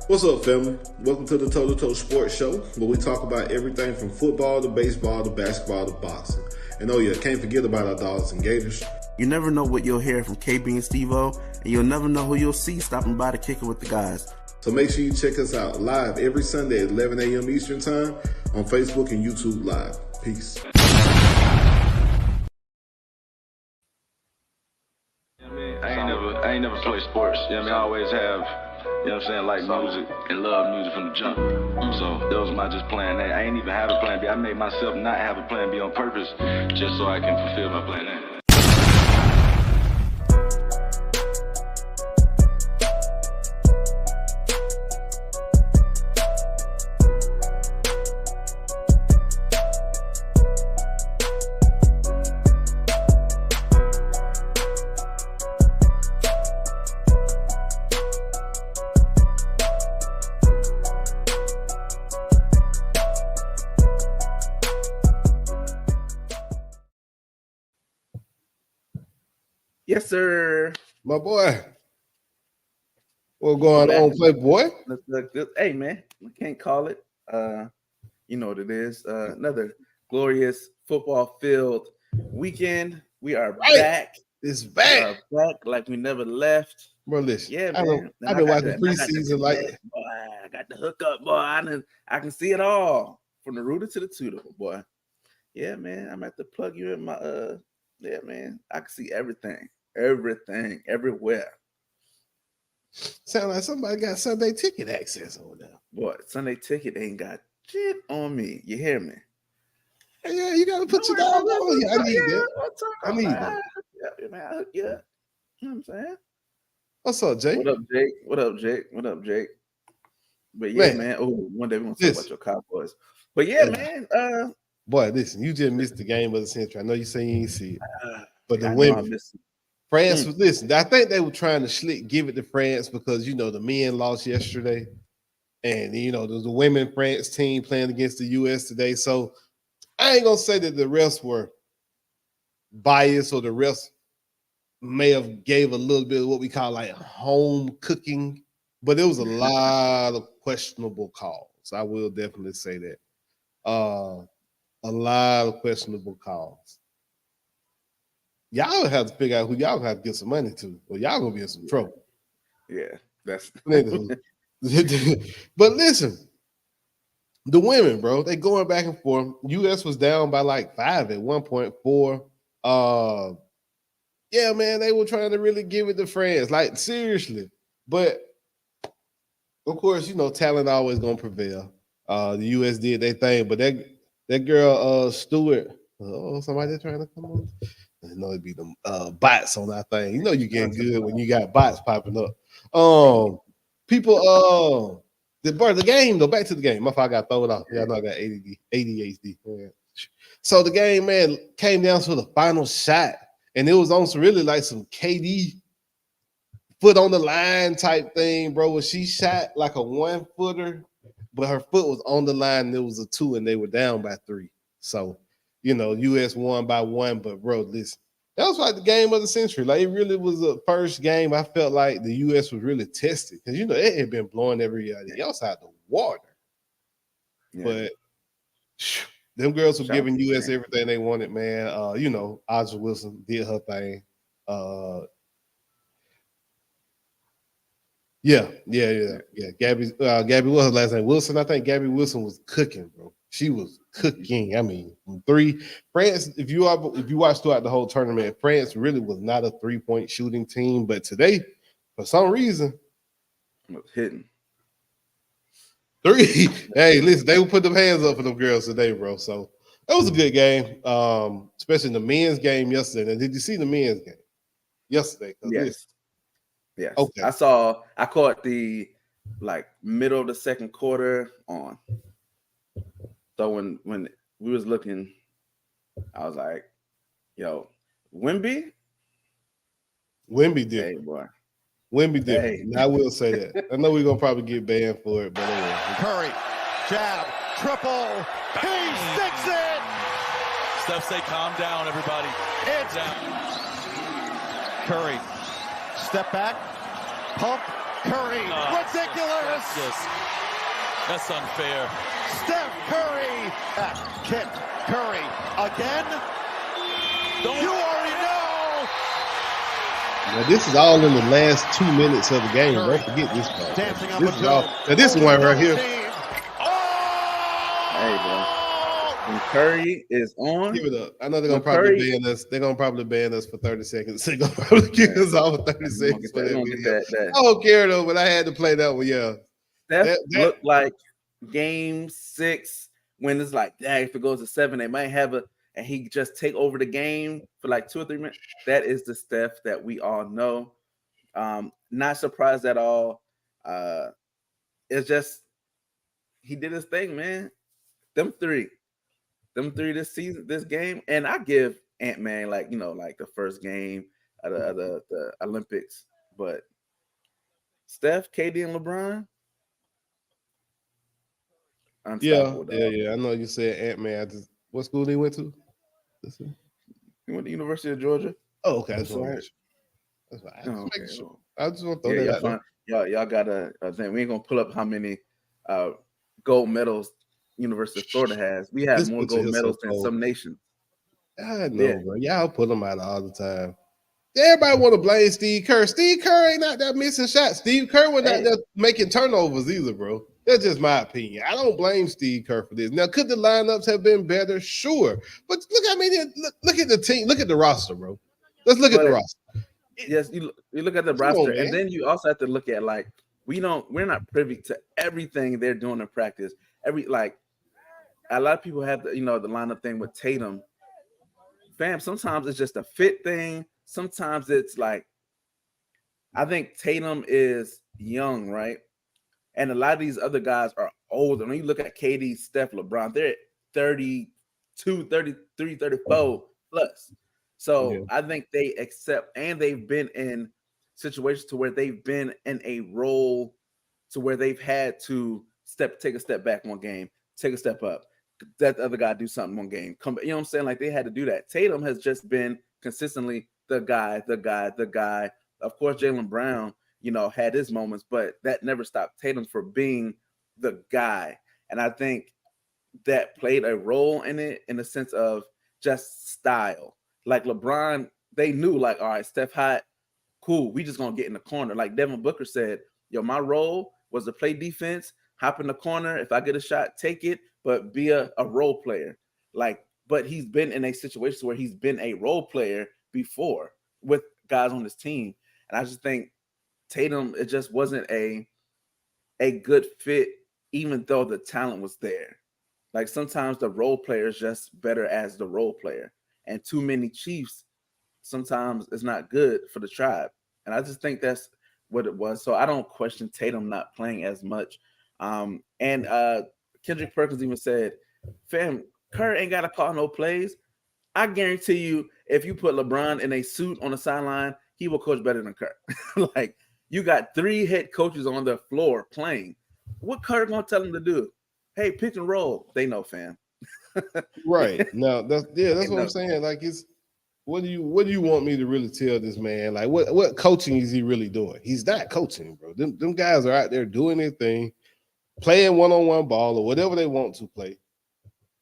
What's up, family? Welcome to the Toe2Toe Sports Show, where we talk about everything from football to baseball to basketball to boxing. And oh yeah, can't forget about our Dawgs Gators. You never know what you'll hear from Kb Steveo, and you'll never know who you'll see stopping by to kick it with the guys. So make sure you check us out live every Sunday at 11 a.m. Eastern Time on Facebook and YouTube Live. Peace. I ain't never played sports. You know what I mean? I always have, you know what I'm saying, like music and love music from the jump. So that was my just plan A. I ain't even have a plan B. I made myself not have a plan B on purpose just so I can fulfill my plan A. Yes, sir. My boy. What's going on, Playboy? Hey, man, we can't call it. You know what it is. Another glorious football-filled weekend. We are back. It's back. We are back like we never left. Bro, listen. Yeah, man. I've been watching preseason like I got the hookup, boy. I can see it all from the rooter to the tutor, boy. Yeah, man. I'm at to plug you in my yeah, man. I can see everything, everywhere. Sound like somebody got Sunday ticket access on there. Boy, Sunday ticket ain't got shit on me. You hear me? Yeah, you gotta put your dog on. Yeah, I need that. I need that. Yeah, man. I hook you up. You know what I'm saying? What's up, Jake? What up, Jake? But yeah, man. Oh, one day we're gonna talk about your Cowboys. But yeah, man. Boy, listen, you just missed the game of the century. I know you say you ain't see it, but the women, France was listen. I think they were trying to give it to France because you know the men lost yesterday, and you know there's the women France team playing against the U.S. today. So I ain't gonna say that the refs were biased or the refs may have gave a little bit of what we call like home cooking, but there was a lot of questionable calls. I will definitely say that. A lot of questionable calls. Y'all have to figure out who y'all have to give some money to, or y'all gonna be in some trouble. Yeah, that's. But listen, the women, bro, they going back and forth. U.S. was down by like 5 at 1.4. Yeah, man, they were trying to really give it to France, like seriously. But of course, you know, talent always gonna prevail. The U.S. did their thing, but that girl, Stewart, somebody trying to come on. I know it'd be them bots on that thing. You know you getting good when you got bots popping up. People, the game though. Back to the game. My fault, I got thrown off. Yeah, I know I got ADHD. Yeah. So the game, man, came down to the final shot, and it was on some really like some KD foot on the line type thing, bro. Where she shot like a 1-footer. But her foot was on the line, and it was a 2, and they were down by 3. So, you know, U.S. won by 1. But, bro, listen, that was like the game of the century. Like, it really was the first game I felt like the U.S. was really tested. Because, you know, it had been blowing every outside the water. Yeah. But them girls were giving U.S. everything they wanted, man. You know, Aja Wilson did her thing. Yeah. Gabby, what's her last name? Wilson. I think Gabby Wilson was cooking, bro. She was cooking. I mean, from 3. France, if you watch throughout the whole tournament, France really was not a 3-point shooting team. But today, for some reason, it was hitting 3. Hey, listen, they would put them hands up for them girls today, bro. So that was a good game, especially the men's game yesterday. And did you see the men's game yesterday? Yes. Yes. Okay. I caught the like middle of the second quarter on. So when we was looking, I was like, yo, Wemby did. Hey, boy. Wemby did. Hey. I will say that. I know we're gonna probably get banned for it, but anyway. Curry, jab, triple, he sticks it. Steph, say calm down, everybody. It's down. Curry. Step back, pump, Curry, ridiculous! That's unfair. Steph Curry. Kick. Curry again. You already know. Now, this is all in the last 2 minutes of the game. Don't forget this part. Dancing up This a is all. toe. Now, this one right here. Hey, bro. When Curry is on, Give it up. I know they're gonna When probably Curry- ban us. They're gonna probably ban us for 30 seconds. They're gonna probably kick us off for 30 we're gonna seconds. get that, we're gonna get that. I don't care though, but I had to play that one. Yeah. Steph That- looked like game 6 when it's like, dang, if it goes to 7, they might have it, and he just take over the game for like 2 or 3 minutes. That is the Steph that we all know. Not surprised at all. It's just he did his thing, man. Them three this season, this game, and I give Ant-Man like the first game of the Olympics, but Steph, KD, and LeBron. Unstoppable, dog. I know you said Ant-Man. What school he went to? He went to University of Georgia. Oh, okay. That's right. That's right. Oh, okay. Sure. I just want to throw Yeah, that out there. y'all got a thing. We ain't gonna pull up how many gold medals University of Florida has. We have This more picture gold is so medals than cold. some nations. I know, Yeah. bro. Y'all put them out all the time. Everybody want to blame Steve Kerr. Steve Kerr ain't out there missing shots. Steve Kerr was not there making turnovers either, bro. That's just my opinion. I don't blame Steve Kerr for this. Now, could the lineups have been better? Sure. But look at the team. Look at the roster, bro. Let's look at the roster. Yes, you look at the Come roster, on, and man. then you also have to look at like we're not privy to everything they're doing in practice. A lot of people have the lineup thing with Tatum. Fam, sometimes it's just a fit thing. Sometimes it's like I think Tatum is young, right? And a lot of these other guys are older. When you look at KD, Steph, LeBron, they're 32, 33, 34 plus. So Yeah. I think they accept, and they've been in situations to where they've been in a role to where they've had to take a step back one game, take a step up. That the other guy do something one game. Come, you know what I'm saying? Like they had to do that. Tatum has just been consistently the guy. Of course, Jaylen Brown, had his moments, but that never stopped Tatum from being the guy. And I think that played a role in it in the sense of just style. Like LeBron, they knew like, all right, Steph hot, cool. We just gonna get in the corner. Like Devin Booker said, my role was to play defense, hop in the corner. If I get a shot, take it, but be a role player. But he's been in a situation where he's been a role player before with guys on his team. And I just think Tatum, it just wasn't a good fit, even though the talent was there. Like sometimes the role player is just better as the role player. And too many Chiefs sometimes is not good for the tribe. And I just think that's what it was. So I don't question Tatum not playing as much. And Kendrick Perkins even said, fam, Kerr ain't got to call no plays. I guarantee you, if you put LeBron in a suit on the sideline, he will coach better than Kerr. Like, you got 3 head coaches on the floor playing. What Kerr gonna tell them to do? Hey, pick and roll. They know, fam. Right. No, that's what I'm saying. Like, it's what do you want me to really tell this man? Like, what coaching is he really doing? He's not coaching, bro. Them guys are out there doing their thing, playing one-on-one ball or whatever they want to play.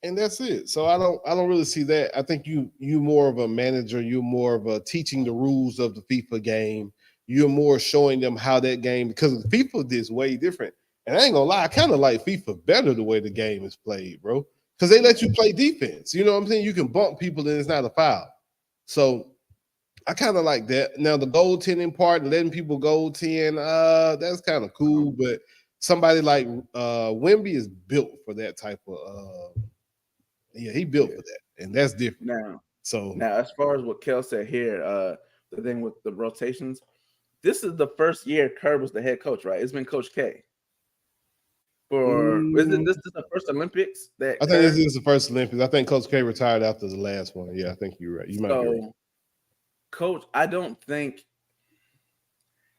And that's it. So I don't really see that. I think you more of a manager, you're more of a teaching the rules of the FIFA game. You're more showing them how that game, because FIFA is way different. And I ain't gonna lie, I kind of like FIFA better the way the game is played, bro. Because they let you play defense. You know what I'm saying? You can bump people and it's not a foul. So I kind of like that. Now the goaltending part, letting people goaltend, that's kind of cool. But somebody like Wemby is built for that type of he built for that, and that's different. Now, as far as what Kel said here, the thing with the rotations, this is the first year Kerr was the head coach, right? It's been Coach K. This is the first Olympics that I think this is the first Olympics. I think Coach K retired after the last one. Yeah, I think you're right. You might be right. Coach, I don't think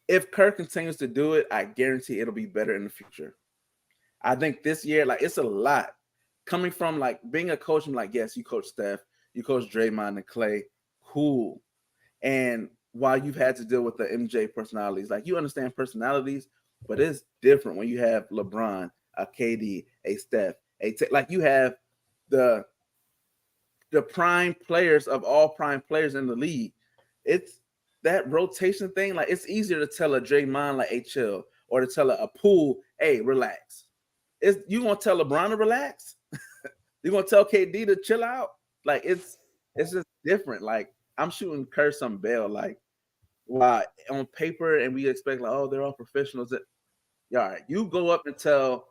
if Kerr continues to do it, I guarantee it'll be better in the future. I think this year, like, it's a lot. Coming from like being a coach, I'm like, yes, you coach Steph, you coach Draymond and Clay, cool. And while you've had to deal with the MJ personalities, like you understand personalities, But it's different when you have LeBron, a KD, a Steph, like you have the prime players of all prime players in the league. It's that rotation thing. Like it's easier to tell a Draymond like, hey, chill, or to tell a Poole, hey, relax. You gonna tell LeBron to relax? You gonna tell KD to chill out? Like it's just different. Like I'm shooting Kerr some bail. Like why on paper, and we expect like, oh, they're all professionals. All right, you go up and tell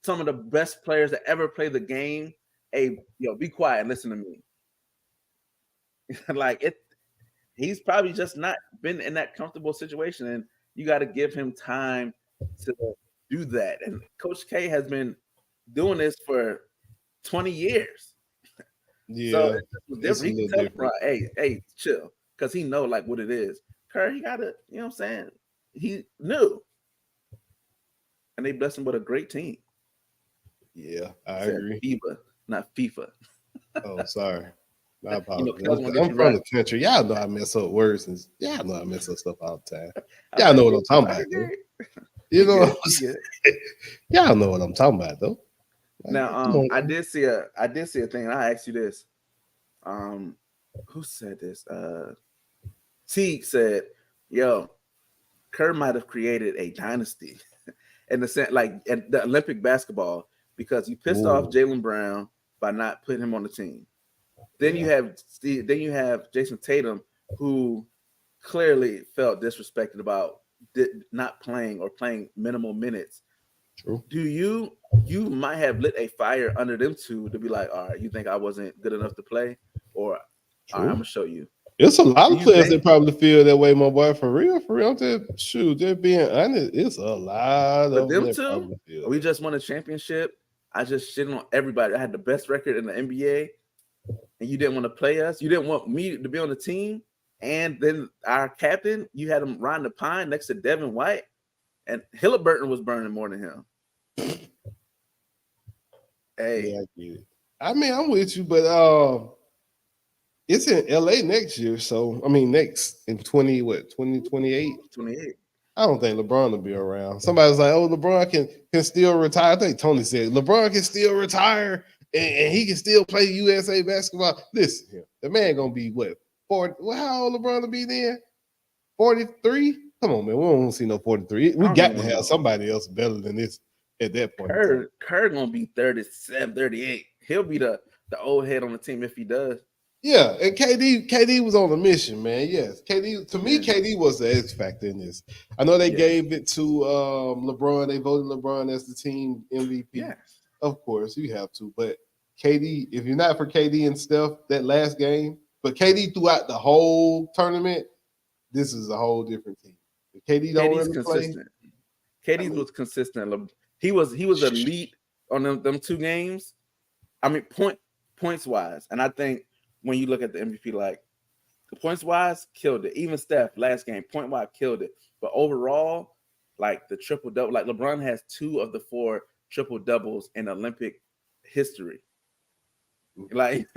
some of the best players that ever play the game, hey, be quiet and listen to me. Like he's probably just not been in that comfortable situation, and you got to give him time to do that. And Coach K has been doing this for 20 years. Yeah, so it's different. He can tell LeBron, hey, chill, because he know like what it is. Kerr, he got to, you know what I'm saying? He knew. And they blessed him with a great team. Yeah, I agree. FIBA, not FIFA. Oh, sorry. I apologize. I'm from the country. Y'all know I mess up words, and y'all know I mess up stuff all the time. Y'all know what I'm talking about, though. You know what I'm saying? Y'all know what I'm talking about, though. Like, now, I did see a thing. And I asked you this. Who said this? Teague said, "Yo, Kerr might have created a dynasty in the sense, like at the Olympic basketball, because you pissed off Jaylen Brown by not putting him on the team. Then you have Jason Tatum, who clearly felt disrespected about not playing or playing minimal minutes. True. Do you might have lit a fire under them two to be like, all right, you think I wasn't good enough to play, or all right, I'm gonna show you." It's a lot of players that probably feel that way, my boy. For real. Just being honest, it's a lot of them two. We just won a championship. I just shit on everybody. I had the best record in the NBA, and you didn't want to play us. You didn't want me to be on the team. And then our captain, you had him riding the pine next to Devin White, and Hilleburton was burning more than him. Hey, yeah, I get it. I mean, I'm with you, but it's in LA next year. So I mean, next in 2028? 28. I don't think LeBron will be around. Somebody's like, "Oh, LeBron can still retire." I think Tony said LeBron can still retire and he can still play USA basketball. Listen, the man gonna be what, 40? Well, how old LeBron will be then? 43? Come on, man. We don't see no 43. We got to have somebody else better than this at that point. Kerr gonna be 37, 38. He'll be the old head on the team if he does. Yeah, and KD was on a mission, man. Yes, KD was the X factor in this. I know they gave it to LeBron. They voted LeBron as the team MVP. Yeah. Of course, you have to. But KD, if you're not for KD and Steph, that last game, but KD throughout the whole tournament, this is a whole different team. If KD don't really consistent. KD was consistent. He was elite on them two games. I mean, points wise, and I think when you look at the MVP, like the points wise, killed it. Even Steph last game, point wise, killed it. But overall, like the triple double, like LeBron has 2 of the 4 triple doubles in Olympic history. Like,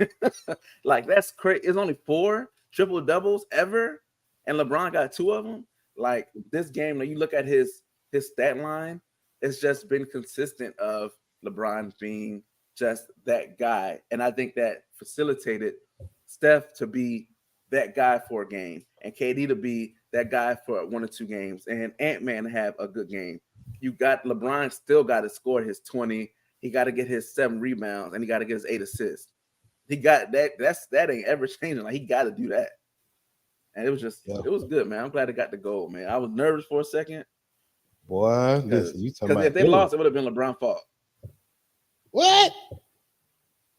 like that's crazy. It's only 4 triple doubles ever, and LeBron got 2 of them. Like this game, when you look at his stat line, it's just been consistent of LeBron being just that guy, and I think that facilitated Steph to be that guy for a game, and KD to be that guy for 1 or 2 games, and Ant-Man to have a good game. You got LeBron still got to score his 20. He got to get his 7 rebounds, and he got to get his 8 assists. He got that. That ain't ever changing. Like he got to do that. And it was just, it was good, man. I'm glad it got the gold, man. I was nervous for a second. Boy, listen, you talking about if they lost, it would have been LeBron's fault. What?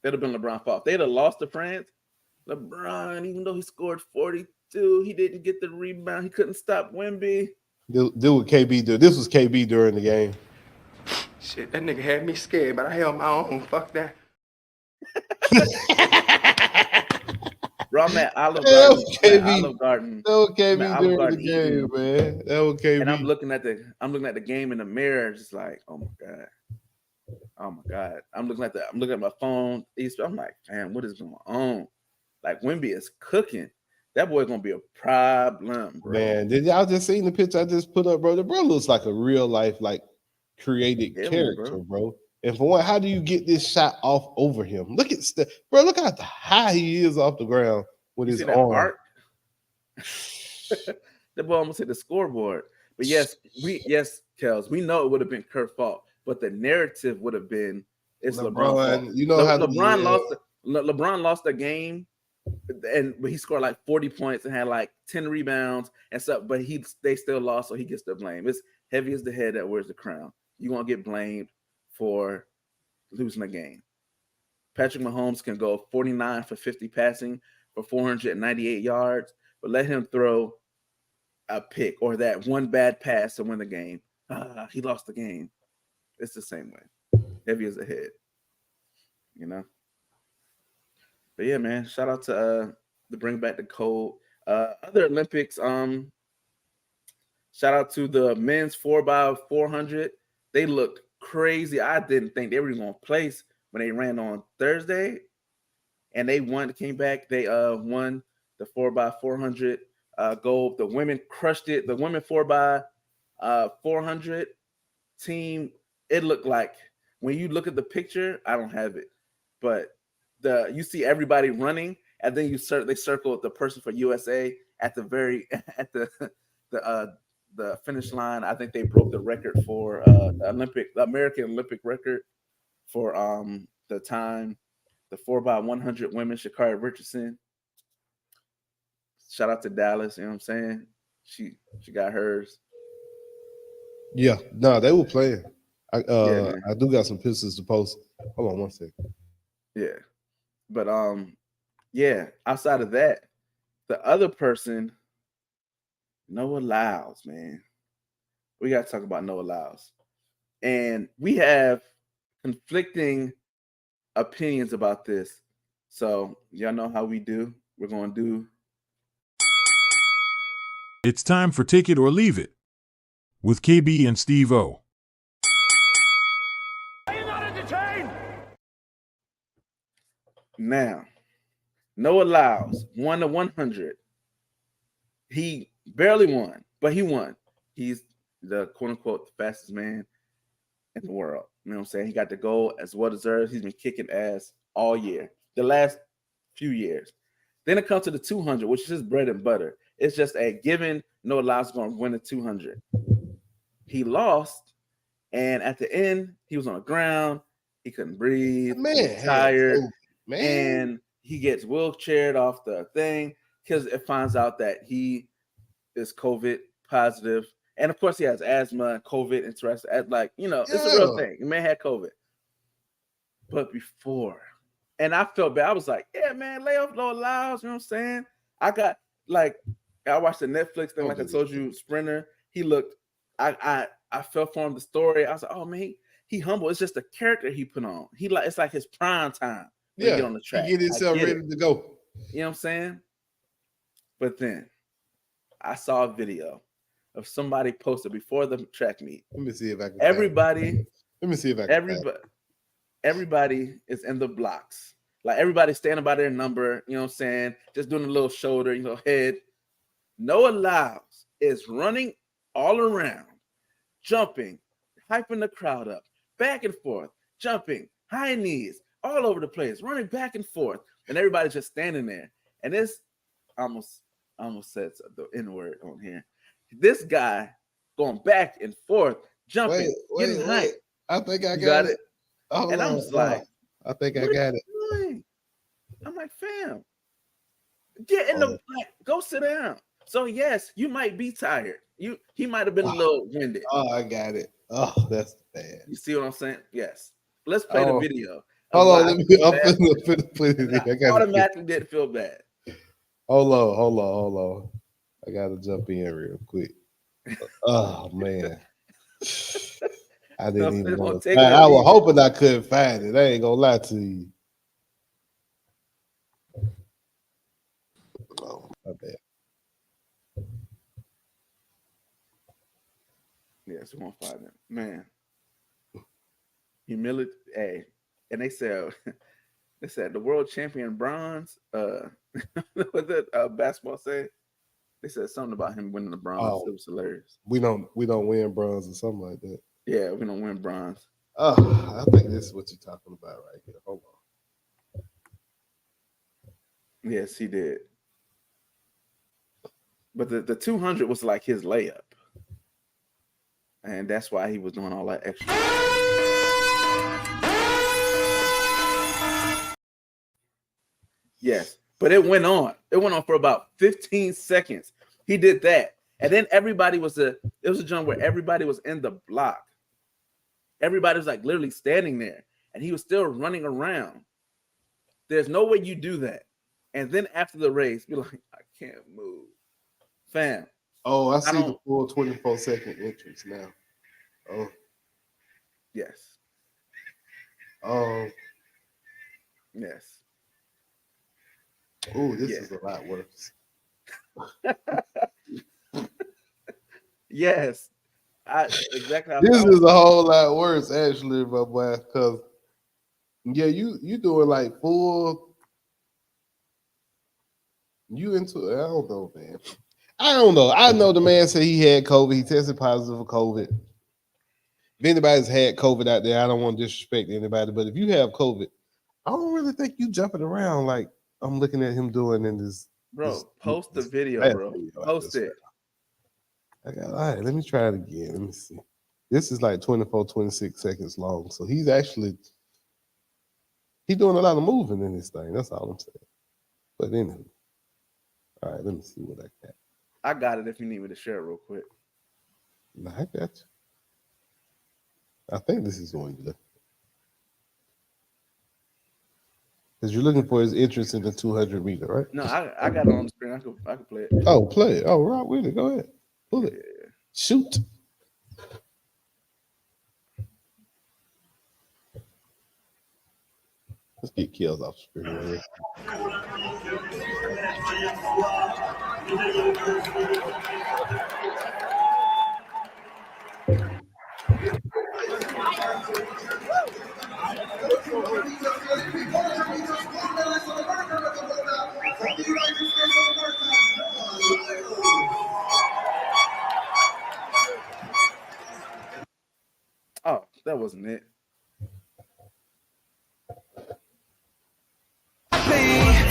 It'd have been LeBron's fault. If they'd have lost to France, LeBron, even though he scored 42, he didn't get the rebound. He couldn't stop Wemby. Do what KB do. This was KB during the game. Shit, that nigga had me scared, but I held my own. Fuck that. Bro, I'm at Olive Garden. That was KB during the game, man. That was KB. And I'm looking at the game in the mirror, just like, oh my god. I'm looking at my phone. I'm like, man, what is going on? Like Wemby is cooking. That boy gonna be a problem, bro. Man, did y'all just seen the picture I just put up, bro? The bro looks like a real life, like created character, bro. And for one, how do you get this shot off over him? Look at bro. Look how high he is off the ground with his arm. The ball almost hit the scoreboard. But yes, Kels, we know it would have been Kurt's fault, but the narrative would have been it's LeBron. You know how LeBron lost the game, and he scored like 40 points and had like 10 rebounds and stuff. But they still lost, so he gets the blame. It's heavy as the head that wears the crown. You won't get blamed for losing a game. Patrick Mahomes can go 49 for 50 passing for 498 yards, but let him throw a pick or that one bad pass to win the game. He lost the game. It's the same way. Heavy as a head, you know. But yeah, man, shout out to the Bring Back the Cold. Other Olympics, shout out to the men's 4x400. They looked crazy. I didn't think they were going to place when they ran on Thursday, and they came back. They won the 4x400 gold. The women crushed it. The women 4x400 team, it looked like, when you look at the picture, I don't have it, but you see everybody running, and then they circle the person for USA at the the finish line. I think they broke the record for the American Olympic record for the time. The 4x100 women, Sha'Carri Richardson. Shout out to Dallas, you know what I'm saying? She got hers. Yeah, no, they were playing. I do got some pictures to post. Hold on one second. Yeah. But yeah, outside of that, the other person, Noah Lyles, man. We got to talk about Noah Lyles. And we have conflicting opinions about this. So y'all know how we do. We're going to do. It's time for Take It or Leave It with KB and Steveo. Are you not entertained? Now, Noah Lyles won the 100. He barely won, but he won. He's the quote-unquote fastest man in the world. You know what I'm saying? He got the gold as well deserved. He's been kicking ass all year, the last few years. Then it comes to the 200, which is his bread and butter. It's just a given Noah Lyles is going to win the 200. He lost, and at the end, he was on the ground. He couldn't breathe. Man, he was tired. Man. And he gets wheelchaired off the thing because it finds out that he is COVID positive. And of course, he has asthma and COVID interest. Like, you know, it's a real thing. The man had COVID. But before, and I felt bad. I was like, yeah, man, lay off Noah Lyles. You know what I'm saying? I watched the Netflix thing, like I told you, Sprinter. He looked, I felt for him the story. I was like, oh, man, he humble. It's just the character he put on. It's like his prime time. Yeah, get on the track. He get himself ready to go. You know what I'm saying? But then I saw a video of somebody posted before the track meet. Let me see if I can. Everybody is in the blocks. Like everybody standing by their number, you know what I'm saying? Just doing a little shoulder, head. Noah Lyles is running all around, jumping, hyping the crowd up, back and forth, jumping, high knees, all over the place, running back and forth, and everybody's just standing there. And this almost said the N-word on here. This guy going back and forth, jumping, getting hype. I think I got it. And I was like, I think I got it. I'm like, fam, get in the go sit down. So yes, you might be tired. He might have been a little winded. Oh, I got it. Oh, that's bad. You see what I'm saying? Yes. Let's play the video. Hold on, I'm finna put it. I automatically didn't feel bad. Hold on. I gotta jump in real quick. Oh man. I didn't even want to. I was hoping I couldn't find it. I ain't gonna lie to you. Oh, my bad. Yes, we won't find it. Man. Humility. Hey. And they said the world champion bronze, What did basketball say? They said something about him winning the bronze. Oh. It was hilarious. We don't win bronze or something like that. Yeah, we don't win bronze. Oh, I think this is what you're talking about right here. Hold on. Yes, he did. But the 200 was like his layup. And that's why he was doing all that extra. Yes, but it went on. It went on for about 15 seconds. He did that. And then it was a jump where everybody was in the block. Everybody was like literally standing there. And he was still running around. There's no way you do that. And then after the race, be like, I can't move. Fam. Oh, I see the full 24-second entrance now. Oh. Yes. Oh. Yes. Oh, this is a lot worse. Yes. Exactly. This is a whole lot worse, actually, my boy, because yeah, you doing like full. You into I don't know, man. I don't know. I know the man said he had COVID. He tested positive for COVID. If anybody's had COVID out there, I don't want to disrespect anybody, but if you have COVID, I don't really think you jumping around like I'm looking at him doing in this. Bro, post the video, bro. Post it. All right, let me try it again. Let me see. This is like 24, 26 seconds long. So he's doing a lot of moving in this thing. That's all I'm saying. But anyway. All right, let me see what I got. I got it if you need me to share it real quick. No, I got you. I think this is going good. Because you're looking for his entrance in the 200 meter, right? No, I got it on the screen. I can play it. Oh, play it. Oh, right with it. Go ahead. Pull it. Yeah. Shoot. Let's get kills off the screen right here. Oh, that wasn't it.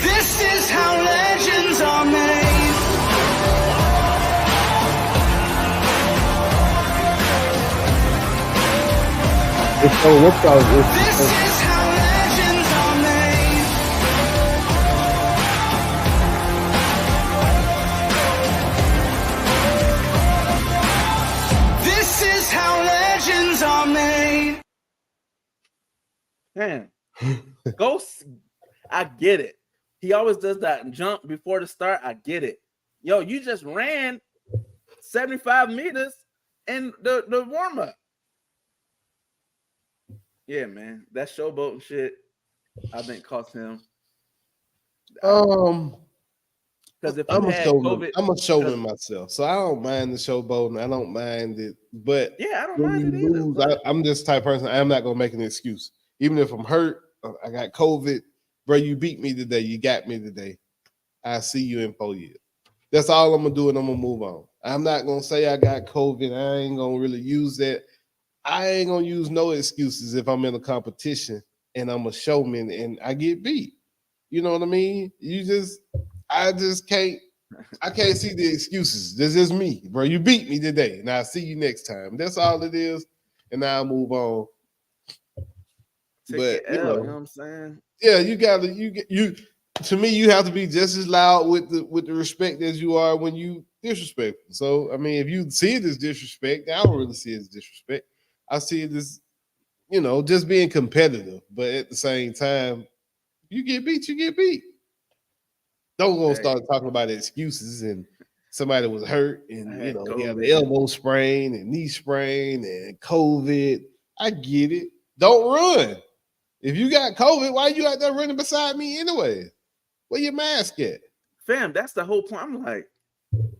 This is how legends are made. This is how legends are made. This is how legends are made. Man, Ghost, I get it. He always does that jump before the start. I get it. Yo, you just ran 75 meters in the warm-up. Yeah, man. That showboating shit, I think, cost him. Because if I'm a showman myself, so I don't mind the showboating. I don't mind it, but yeah, I don't mind it either. I'm this type of person. I'm not gonna make an excuse, even if I'm hurt. I got COVID, bro. You beat me today. You got me today. I see you in 4 years. That's all I'm gonna do, and I'm gonna move on. I'm not gonna say I got COVID. I ain't gonna really use that. I ain't gonna use no excuses if I'm in a competition and I'm a showman and I get beat. You know what I mean? I can't see the excuses. This is me, bro. You beat me today, and I'll see you next time. That's all it is, and I'll move on. But you know what I'm saying? Yeah, you to me, you have to be just as loud with the respect as you are when you disrespectful. So, I mean, if you see it as disrespect, I don't really see it as disrespect. I see it as, just being competitive. But at the same time, you get beat, you get beat. Don't go start talking about excuses and somebody was hurt and, he had an elbow sprain and knee sprain and COVID. I get it. Don't run. If you got COVID, why you out there running beside me anyway? Where your mask at? Fam, that's the whole point. I'm like,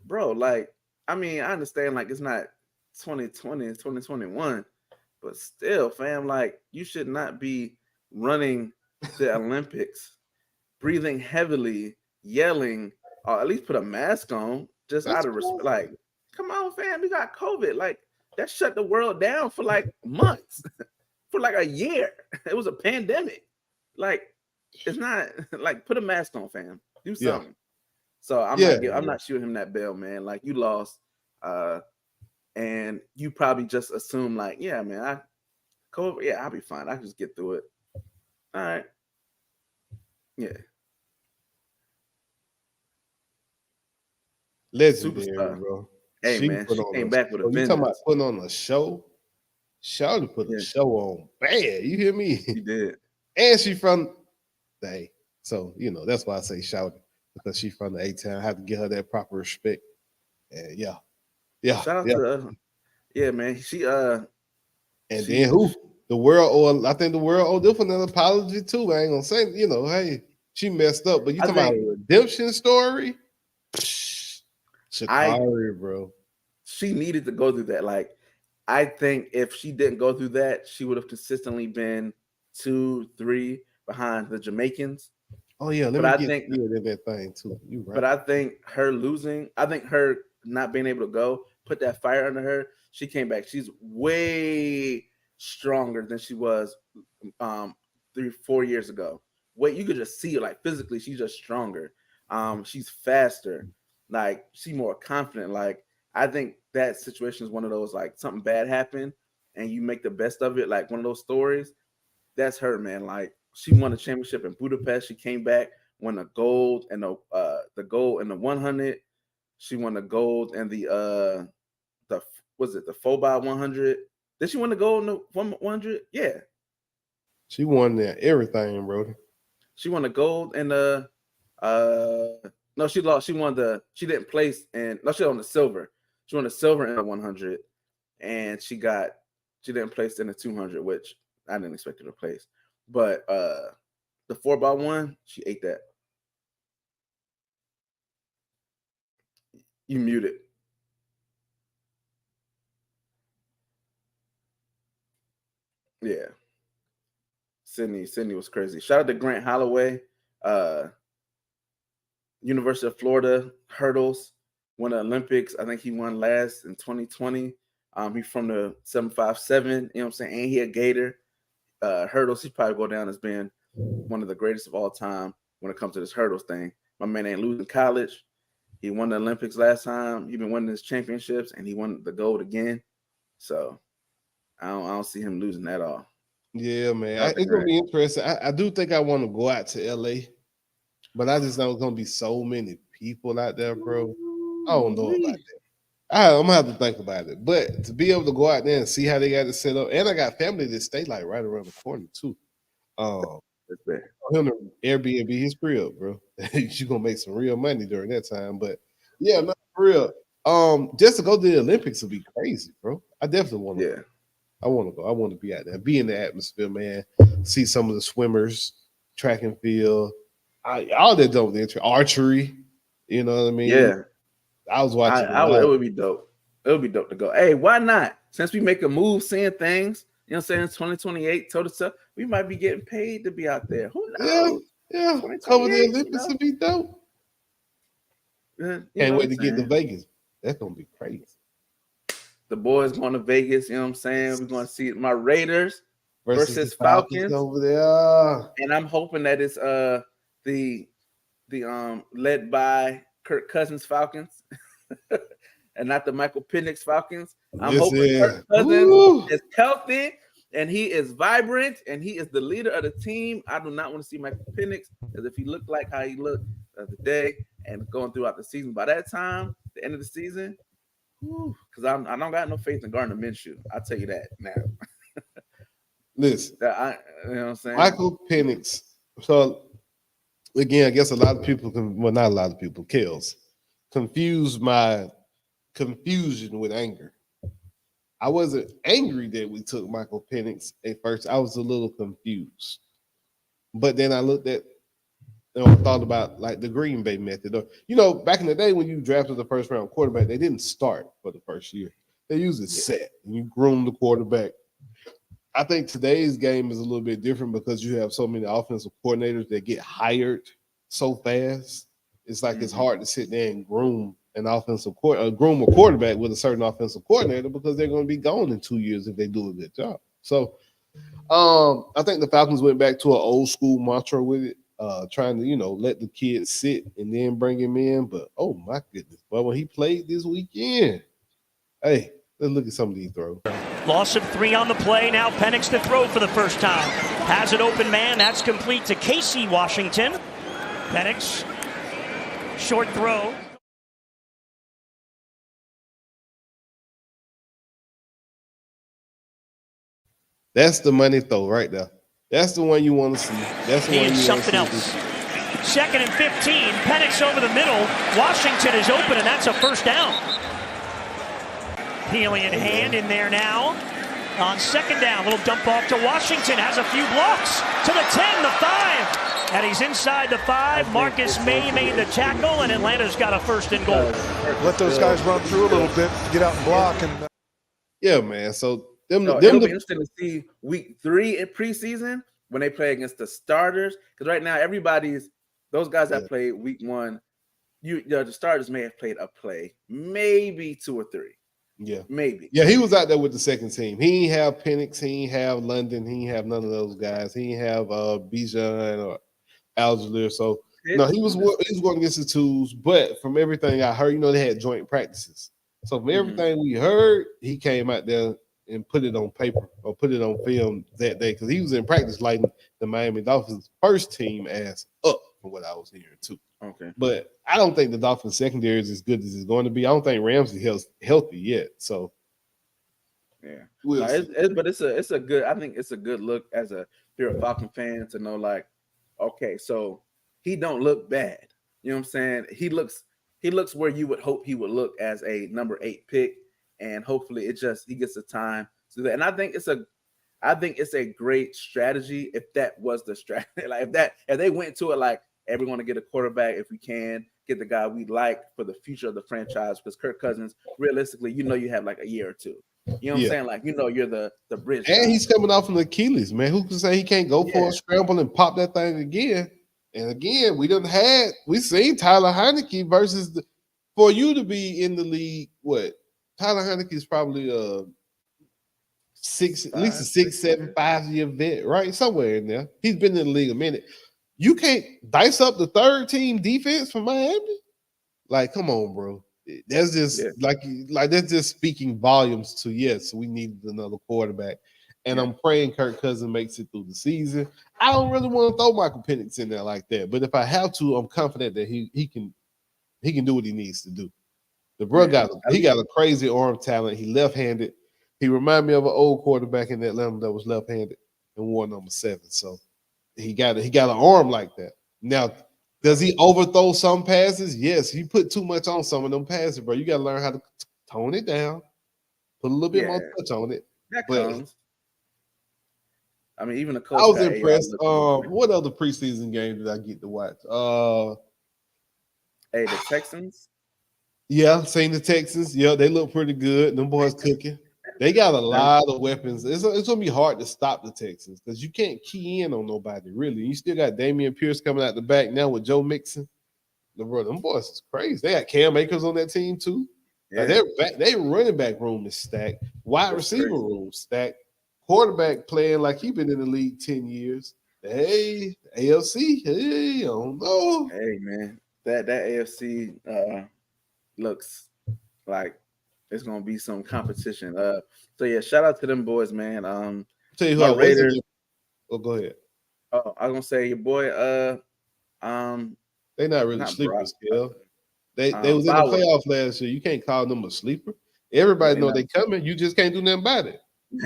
bro, I understand, it's not 2020, it's 2021, but still, fam, you should not be running the Olympics, breathing heavily yelling, or at least put a mask on, just That's out of respect. cool. Like, come on, fam, we got COVID. Like, that shut the world down for like months, for like a year. It was a pandemic. Like, it's not like put a mask on, fam. Do something. So I'm not shooting him that bell, man. Like, you lost, and you probably just assume like, yeah, man, COVID, I'll be fine. I can just get through it. All right. Yeah. Legendary, Superstar. bro. Hey, man, she came back with a You talking about vengeance. putting on a show? Shawty put a show on bad. You hear me? She did. And she from the A. So, that's why I say Shawty, because she from the A-Town. I have to give her that proper respect. And yeah. Shout out to her. Yeah, man. And then who? The world, I think the world owed different an apology too. I ain't gonna say, hey, she messed up, but you talking about a redemption story? Shakari, bro. She needed to go through that. Like, I think if she didn't go through that, she would have consistently been 2-3 behind the Jamaicans. Oh yeah, I think that thing too. You right. But I think her not being able to go put that fire under her. She came back. She's way stronger than she was 3-4 years ago. You could just see it, like physically, she's just stronger. She's faster, like she's more confident. Like, I think that situation is one of those, like, something bad happened and you make the best of it, like one of those stories. That's her, man. Like, she won a championship in Budapest. She came back, won the gold and the gold in the 100. She won the gold and the 4x100. Did she win the gold in the 100? Yeah. She won everything, bro. She won the gold and the no, she lost. She didn't place, and no, she won the silver. She won the silver in the 100, and she didn't place in the 200, which I didn't expect her to place. But the 4x1, she ate that. You muted. Yeah. Sydney was crazy. Shout out to Grant Holloway, University of Florida hurdles, won the Olympics. I think he won last in 2020. He's from the 757, you know what I'm saying? And he a Gator. Hurdles, he probably go down as being one of the greatest of all time when it comes to this hurdles thing. My man ain't losing college. He won the Olympics last time. He's been winning his championships, and he won the gold again. So I don't see him losing at all. Yeah, man. It's going to be interesting. I do think I want to go out to LA, but I just know it's going to be so many people out there, bro. I don't know about that. I'm going to have to think about it. But to be able to go out there and see how they got it set up, and I got family that stay like right around the corner too. That's bad. Him to Airbnb his crib, bro. You're going to make some real money during that time. But yeah, not for real. Just to go to the Olympics would be crazy, bro. I definitely want to. Yeah. I want to go. I want to be out there, be in the atmosphere, man. See some of the swimmers, track and field, all that dope. Archery, you know what I mean? Yeah. I was watching. It would be dope. It would be dope to go. Hey, why not? Since we make a move, seeing things, you know what I'm saying? 2028, toe-to-toe, we might be getting paid to be out there. Who knows? Yeah. Cover the Olympics would be dope. Can't wait to get to Vegas. That's gonna be crazy. The boys going to Vegas, you know what I'm saying? We're going to see my Raiders versus Falcons over there. And I'm hoping that it's the led by Kirk Cousins Falcons and not the Michael Penix Falcons. I'm hoping Kirk Cousins is healthy and he is vibrant and he is the leader of the team. I do not want to see Michael Penix as if he looked like how he looked the other day and going throughout the season. By that time, the end of the season, because I don't got no faith in Gardner Minshew. I'll tell you that now. Listen, you know what I'm saying? Michael Penix. So again, I guess a lot of people not a lot of people, Kels, confuse my confusion with anger. I wasn't angry that we took Michael Penix at first. I was a little confused. But then I looked at thought about like the Green Bay method. Or, back in the day when you drafted the first round quarterback, they didn't start for the first year. They usually set and you groom the quarterback. I think today's game is a little bit different because you have so many offensive coordinators that get hired so fast. It's like it's hard to sit there and groom an groom a quarterback with a certain offensive coordinator because they're going to be gone in 2 years if they do a good job. So I think the Falcons went back to an old school mantra with it, trying to, let the kids sit and then bring him in. But, oh, my goodness. Well, when he played this weekend, hey, let's look at some of these throws. Loss of 3 on the play. Now Penix to throw for the first time. Has an open man. That's complete to Casey Washington. Penix, short throw. That's the money throw right there. That's the one you want to see. That's the one you want to see. Something else. 2nd and 15. Penix over the middle. Washington is open, and that's a first down. Healy in hand in there now. On 2nd down, little dump off to Washington. Has a few blocks. To the 10, the 5. And he's inside the 5. Marcus May made the tackle, and Atlanta's got a 1st and goal. Let those guys run through a little bit to get out and block. And yeah, man. So it'll be interesting to see week 3 in preseason when they play against the starters. Because right now, those guys that played week 1, the starters may have played a play, maybe 2 or 3. Yeah, maybe. Yeah, he was out there with the second team. He didn't have Penix. He didn't have London. He didn't have none of those guys. He didn't have Bijan or Algier. So no, he was going against the twos. But from everything I heard, they had joint practices. So from everything we heard, he came out there and put it on paper or put it on film that day because he was in practice lighting the Miami Dolphins first team ass up from what I was hearing too. Okay. But I don't think the Dolphins secondary is as good as it's going to be. I don't think Ramsey is healthy yet. So yeah. But it's a good, I think it's a good look as if you're a Falcon fan to know, like, okay, so he don't look bad. You know what I'm saying? He looks where you would hope he would look as a number 8 pick. And hopefully he gets the time to do that. And I think it's a great strategy if that was the strategy. Like if they went to it like, hey, we're going to get a quarterback if we can, get the guy we like for the future of the franchise. Because Kirk Cousins, realistically, you have like a year or 2. You know what I'm saying? Like, you're the bridge. And he's coming off an Achilles, man. Who can say he can't go for a scramble and pop that thing again? And again, we've seen Tyler Heineke versus for you to be in the league, what? Tyler Heineke is probably at least a 6, 7, 5-year vet, right? Somewhere in there. He's been in the league a minute. You can't dice up the 3rd team defense for Miami. Like, come on, bro. That's just like that's just speaking volumes to yes, we need another quarterback. And I'm praying Kirk Cousins makes it through the season. I don't really want to throw Michael Penix in there like that, but if I have to, I'm confident that he can do what he needs to do. The bro got a crazy arm talent. He left-handed. He reminded me of an old quarterback in Atlanta that was left-handed and wore number 7. So he got an arm like that. Now, does he overthrow some passes? Yes. He put too much on some of them passes, bro. You got to learn how to tone it down, put a little bit more touch on it. That comes. I mean, even the coach. I was impressed. What other preseason game did I get to watch? The Texans. Yeah, seen the Texans. Yeah, they look pretty good. Them boys cooking. They got a lot of weapons. It's going to be hard to stop the Texans because you can't key in on nobody, really. You still got Damian Pierce coming out the back now with Joe Mixon. Them boys is crazy. They got Cam Akers on that team, too. Yeah. Their running back room is stacked. Wide receiver room stacked. Quarterback playing like he been in the league 10 years. Hey, AFC. Hey, I don't know. Hey, man. That AFC looks like it's gonna be some competition. So yeah, shout out to them boys, man. Tell you who Raiders. Oh, go ahead. Oh, I was gonna say your boy. They not really sleepers, Kel. They was in the playoff last year. You can't call them a sleeper. Everybody know they coming. You just can't do nothing about it.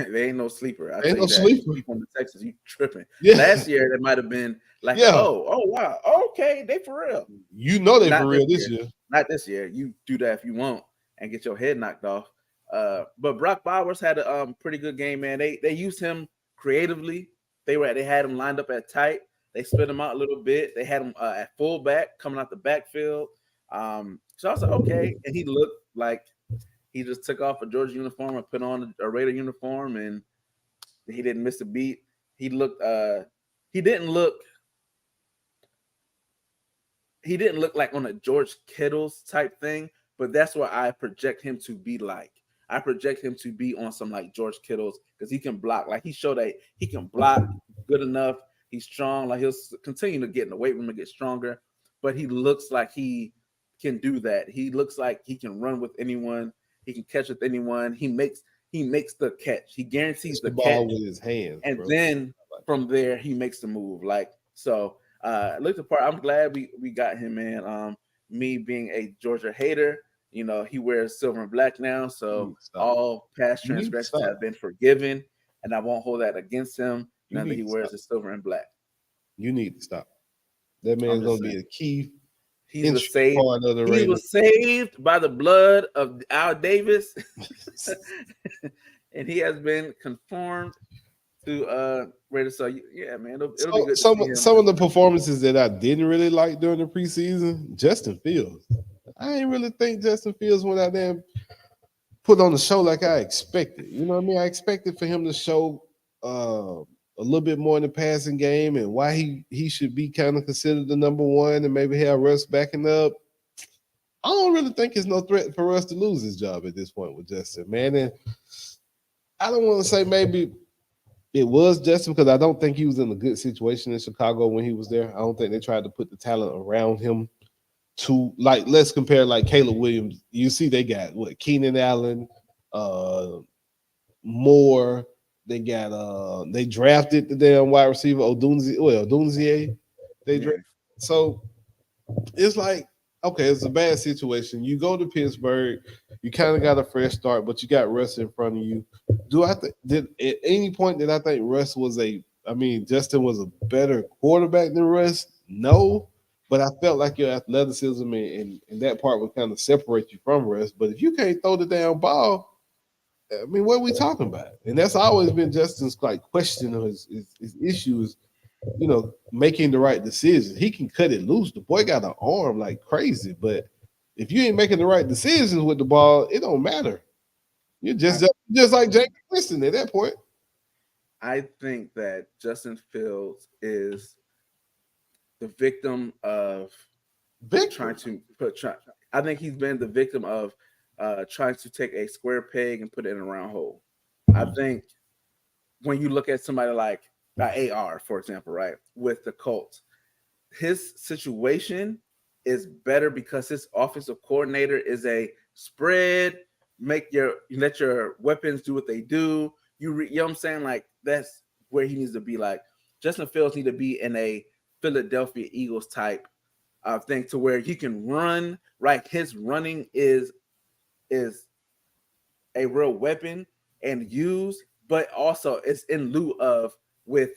They ain't no sleeper. Ain't no sleeper. On the Texans, you tripping. Yeah. Last year, that might have been like, oh wow, okay, they for real. You know they for real this year. Not this year. You do that if you want and get your head knocked off. But Brock Bowers had a pretty good game, man. They used him creatively. They had him lined up at tight. They split him out a little bit. They had him at fullback coming out the backfield. So I was like, okay, and he looked like he just took off a Georgia uniform and put on a Raider uniform, and he didn't miss a beat. He didn't look he didn't look like on a George Kittle's type thing, but that's what I project him to be like. I project him to be on some like George Kittle's because he can block. Like he showed that he can block good enough. He's strong. Like he'll continue to get in the weight room and get stronger, but he looks like he can do that. He looks like he can run with anyone. He can catch with anyone. He makes the catch. He guarantees the ball catch with his hands, and bro. then from there he makes the move. Like so, look the part. I'm glad we got him, man. Me being a Georgia hater, you know, he wears silver and black now, so all past transgressions have been forgiven, and I won't hold that against him. Now that he wears the silver and black, you need to stop. That man's gonna be a key. He was saved by the blood of Al Davis, and he has been conformed to Raiders. So yeah, man, it'll be good. Some of the performances that I didn't really like during the preseason, Justin Fields. I didn't really think Justin Fields went out there and put on the show like I expected. You know what I mean? I expected for him to show a little bit more in the passing game and why he should be kind of considered the number one and maybe have Russ backing up. I don't really think it's no threat for Russ to lose his job at this point with Justin, man. And I don't want to say maybe it was Justin because I don't think he was in a good situation in Chicago when he was there. I don't think they tried to put the talent around him to, like, let's compare like Caleb Williams. You see they got what, Keenan Allen, Moore. They got they drafted the damn wide receiver Odunze. They drafted. So it's like, okay, it's a bad situation. You go to Pittsburgh, you kind of got a fresh start, but you got Russ in front of you. Did at any point did I think Russ was Justin was a better quarterback than Russ? No, but I felt like your athleticism and that part would kind of separate you from Russ. But if you can't throw the damn ball, I mean, what are we talking about? And that's always been Justin's like question of his issues, you know, making the right decisions. He can cut it loose. The boy got an arm like crazy, but if you ain't making the right decisions with the ball, it don't matter. You're just like James Winston at that point. I think that Justin Fields is the victim of trying to put. I think he's been the victim of trying to take a square peg and put it in a round hole. I think when you look at somebody like AR, for example, right, with the Colts, his situation is better because his offensive coordinator is a spread, let your weapons do what they do. You know what I'm saying? Like, that's where he needs to be. Like, Justin Fields need to be in a Philadelphia Eagles type thing to where he can run, right? His running is a real weapon and use, but also it's in lieu of with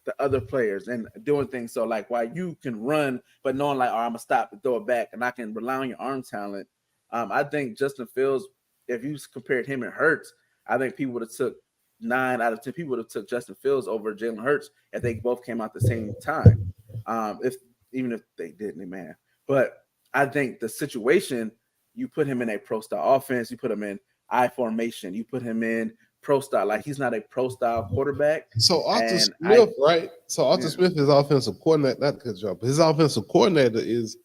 the other players and doing things. So like, while you can run, but knowing like, I'm gonna stop and throw it back, and I can rely on your arm talent. I think Justin Fields, if you compared him and Hurts, I think people would have took 9 out of 10 people would have took Justin Fields over Jalen Hurts if they both came out the same time. Even if they didn't, man. But I think the situation, you put him in a pro style offense, you put him in I formation, you put him in pro style. Like, he's not a pro style quarterback. So Arthur Smith, right? So Arthur Smith is offensive coordinator, not good job, but his offensive coordinator is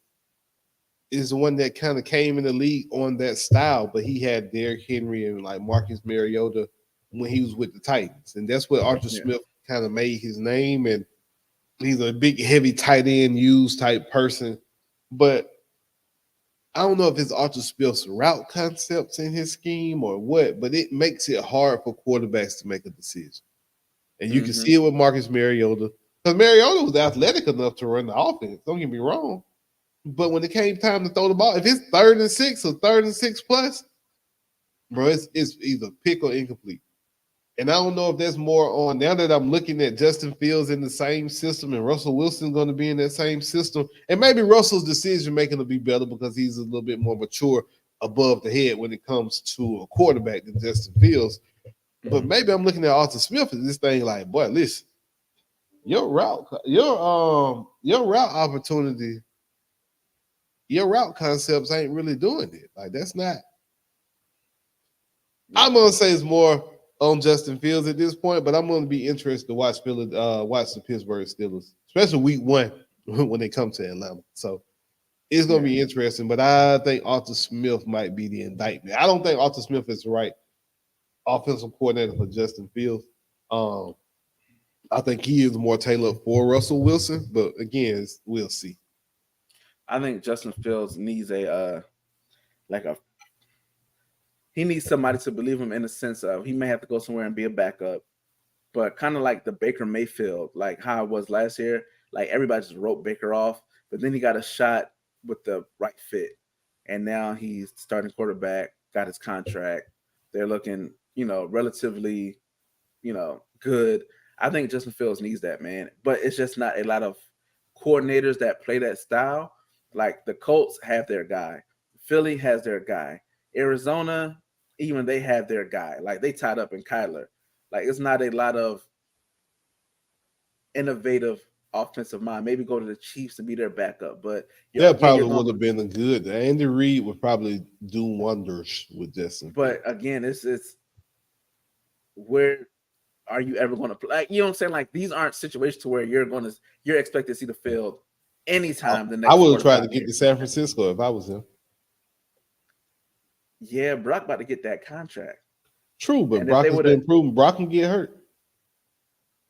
the one that kind of came in the league on that style, but he had Derrick Henry and like Marcus Mariota when he was with the Titans. And that's what Arthur Smith kind of made his name. And he's a big, heavy tight end use type person. But I don't know if it's Arthur Smith's route concepts in his scheme or what, but it makes it hard for quarterbacks to make a decision. And you can see it with Marcus Mariota, because Mariota was athletic enough to run the offense. Don't get me wrong. But when it came time to throw the ball, if it's 3rd and 6 or 3rd and 6 plus, bro, it's either pick or incomplete. And I don't know if that's more on, now that I'm looking at Justin Fields in the same system and Russell Wilson's going to be in that same system, and maybe Russell's decision-making will be better because he's a little bit more mature above the head when it comes to a quarterback than Justin Fields. But maybe I'm looking at Arthur Smith as this thing like, boy, listen, your route opportunity, your route concepts ain't really doing it. Like, that's not. I'm gonna say it's more on Justin Fields at this point, but I'm gonna be interested to watch the Pittsburgh Steelers, especially week 1 when they come to Atlanta. So It's going to be interesting, but I think Arthur Smith might be the indictment. I don't think Arthur Smith is the right offensive coordinator for Justin Fields. I think he is more tailored for Russell Wilson, but again, we'll see. I think Justin Fields needs he needs somebody to believe him in the sense of he may have to go somewhere and be a backup, but kind of like the Baker Mayfield, like how it was last year. Like everybody just wrote Baker off, but then he got a shot with the right fit, and now he's starting quarterback, got his contract. They're looking, relatively, good. I think Justin Fields needs that, man, but it's just not a lot of coordinators that play that style. Like the Colts have their guy, Philly has their guy, Arizona, even they have their guy. Like they tied up in Kyler. Like it's not a lot of innovative offensive mind. Maybe go to the Chiefs to be their backup, but that probably would have been a good. Andy Reid would probably do wonders with Justin. But again, it's where are you ever going to play? Like, you know what I'm saying? Like these aren't situations to where you're expected to see the field anytime. The next I would have tried to get to San Francisco if I was him. Yeah, Brock about to get that contract. True, but Brock has been proven. Brock can get hurt.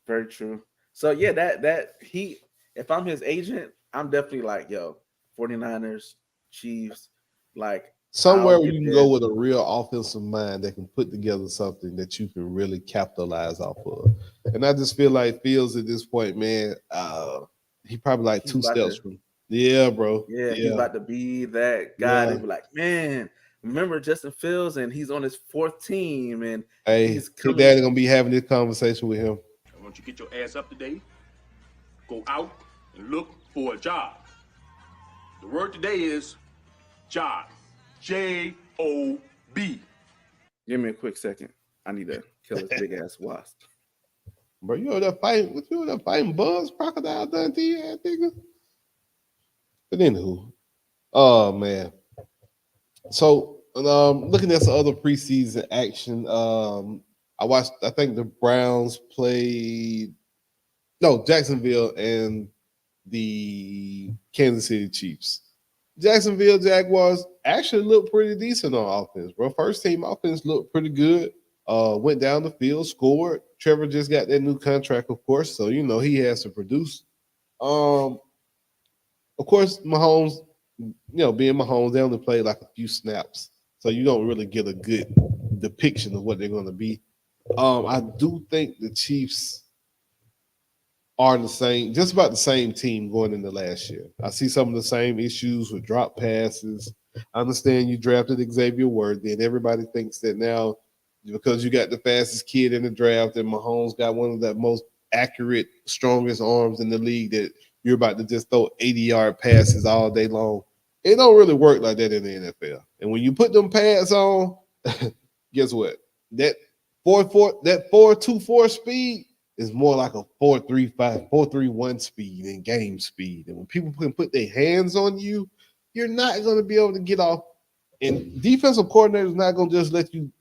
Very true. So yeah, that he, if I'm his agent, I'm definitely like, 49ers, Chiefs, like somewhere where you can go with a real offensive mind that can put together something that you can really capitalize off of. And I just feel like Fields at this point, man, he probably like two steps from. Yeah, bro. Yeah, he's about to be that guy. They be like, man, remember Justin Fields, and he's on his fourth team, and his daddy gonna be having this conversation with him. I want you to get your ass up today, go out and look for a job. The word today is job. J-O-B. Give me a quick second. I need to kill this big ass wasp. Bro, you over there fighting? What you over there fighting? Buzz Crocodile Dundee, ass nigga. But anywho, oh man. So looking at some other preseason action, I think the Browns played Jacksonville and the Kansas City Chiefs. Jacksonville Jaguars actually looked pretty decent on offense, bro. First team offense looked pretty good. Went down the field, scored. Trevor just got that new contract, of course, so he has to produce. Of course, Mahomes, being Mahomes, they only played like a few snaps, so you don't really get a good depiction of what they're going to be. I do think the Chiefs are just about the same team going into last year. I see some of the same issues with drop passes. I understand you drafted Xavier Worthy, and everybody thinks that now because you got the fastest kid in the draft and Mahomes got one of the most accurate, strongest arms in the league that you're about to just throw 80-yard passes all day long. It don't really work like that in the NFL. And when you put them pads on, guess what? That 4.24 speed is more like a 4.35, 4.31 speed in game speed. And when people can put their hands on you, you're not going to be able to get off. And defensive coordinators not going to just let you,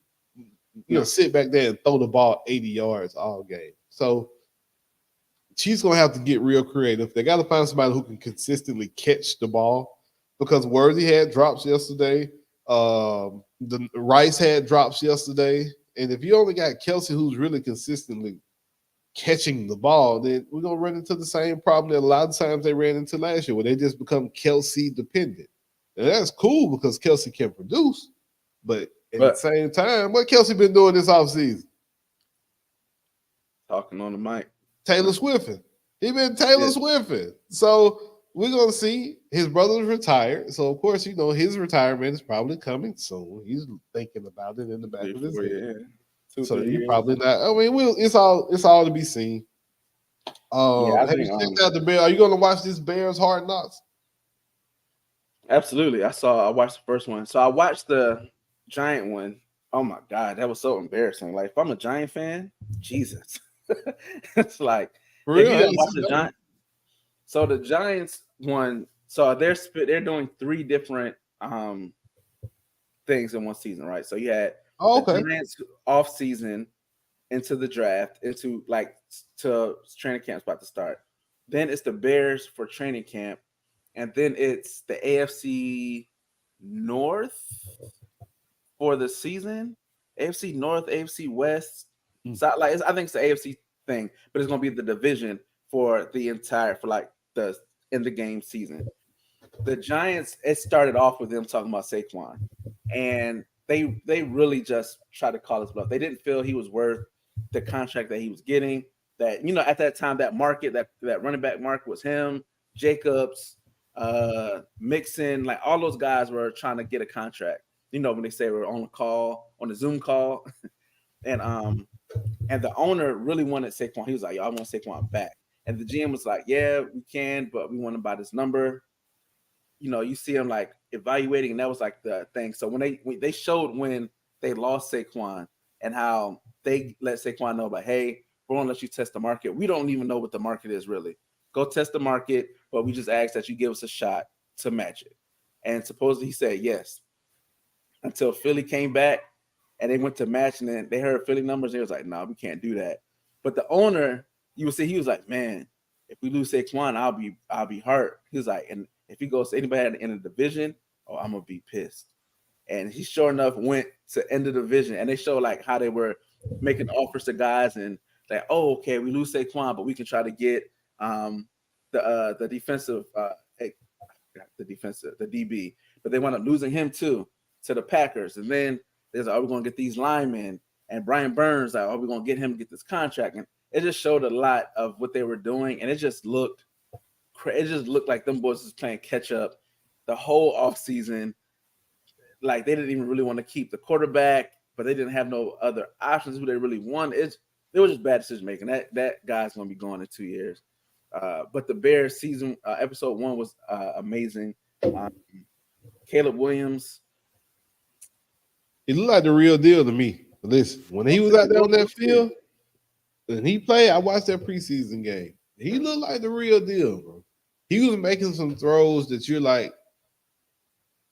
sit back there and throw the ball 80 yards all game. So she's going to have to get real creative. They got to find somebody who can consistently catch the ball because Worthy had drops yesterday. The Rice had drops yesterday. And if you only got Kelsey who's really consistently catching the ball, then we're going to run into the same problem that a lot of times they ran into last year where they just become Kelsey dependent. And that's cool because Kelsey can produce, but at the same time, what Kelsey been doing this offseason? Talking on the mic. Taylor Swift. He been Taylor Swift. So we're going to see his brother's retired. So, of course, his retirement is probably coming soon. He's thinking about it in the back of his head. So he probably not. I mean, it's all to be seen. Have you checked out the Bears? Are you going to watch this Bears Hard Knocks? Absolutely. I watched the first one. So I watched the Giant one. Oh my God, that was so embarrassing. Like if I'm a Giant fan, Jesus. It's like for real. If you didn't watch the Giant. So the Giants one. So they're doing 3 different things in one season, right? So you had the Giants off season into the draft, into to training camp's about to start. Then it's the Bears for training camp. and then it's the AFC North for the season. AFC North, AFC West. So I think it's the AFC thing, but it's gonna be the division for the entire the end of game season. The Giants, it started off with them talking about Saquon, and they really just tried to call his bluff. They didn't feel he was worth the contract that he was getting. That at that time, that market, that running back market was him, Jacobs, Mixon, like all those guys were trying to get a contract. When they say we're on the Zoom call, and the owner really wanted Saquon. He was like, "Yo, I want Saquon back." And the GM was like, "Yeah, we can, but we want him by this number." You see him like evaluating, and that was like the thing. So when they showed when they lost Saquon and how they let Saquon know, like, "Hey, we're gonna let you test the market. We don't even know what the market is really. Go test the market, but we just ask that you give us a shot to match it." And supposedly he said yes. Until Philly came back and they went to match, and then they heard Philly numbers. They was like, "No, we can't do that." But the owner, you would see, he was like, "Man, if we lose Saquon, I'll be hurt." He was like, "And if he goes to anybody in the division, I'm gonna be pissed." And he sure enough went to end the division, and they showed like how they were making offers to guys, and like, "Oh, okay, we lose Saquon, but we can try to get the defensive the DB," but they wound up losing him too to the Packers. And then there's like, "Oh, we're gonna get these linemen," and Brian Burns, like, "Oh, we're gonna get him to get this contract." And it just showed a lot of what they were doing, and it just looked like them boys was playing catch up the whole offseason. Like they didn't even really want to keep the quarterback, but they didn't have no other options who they really wanted. It was just bad decision making. That guy's gonna be gone in 2 years. But the Bears season episode 1 was amazing. Caleb Williams, he looked like the real deal to me. Listen, when he was out there on that field and he played, I watched that preseason game. He looked like the real deal, bro. He was making some throws that you're like,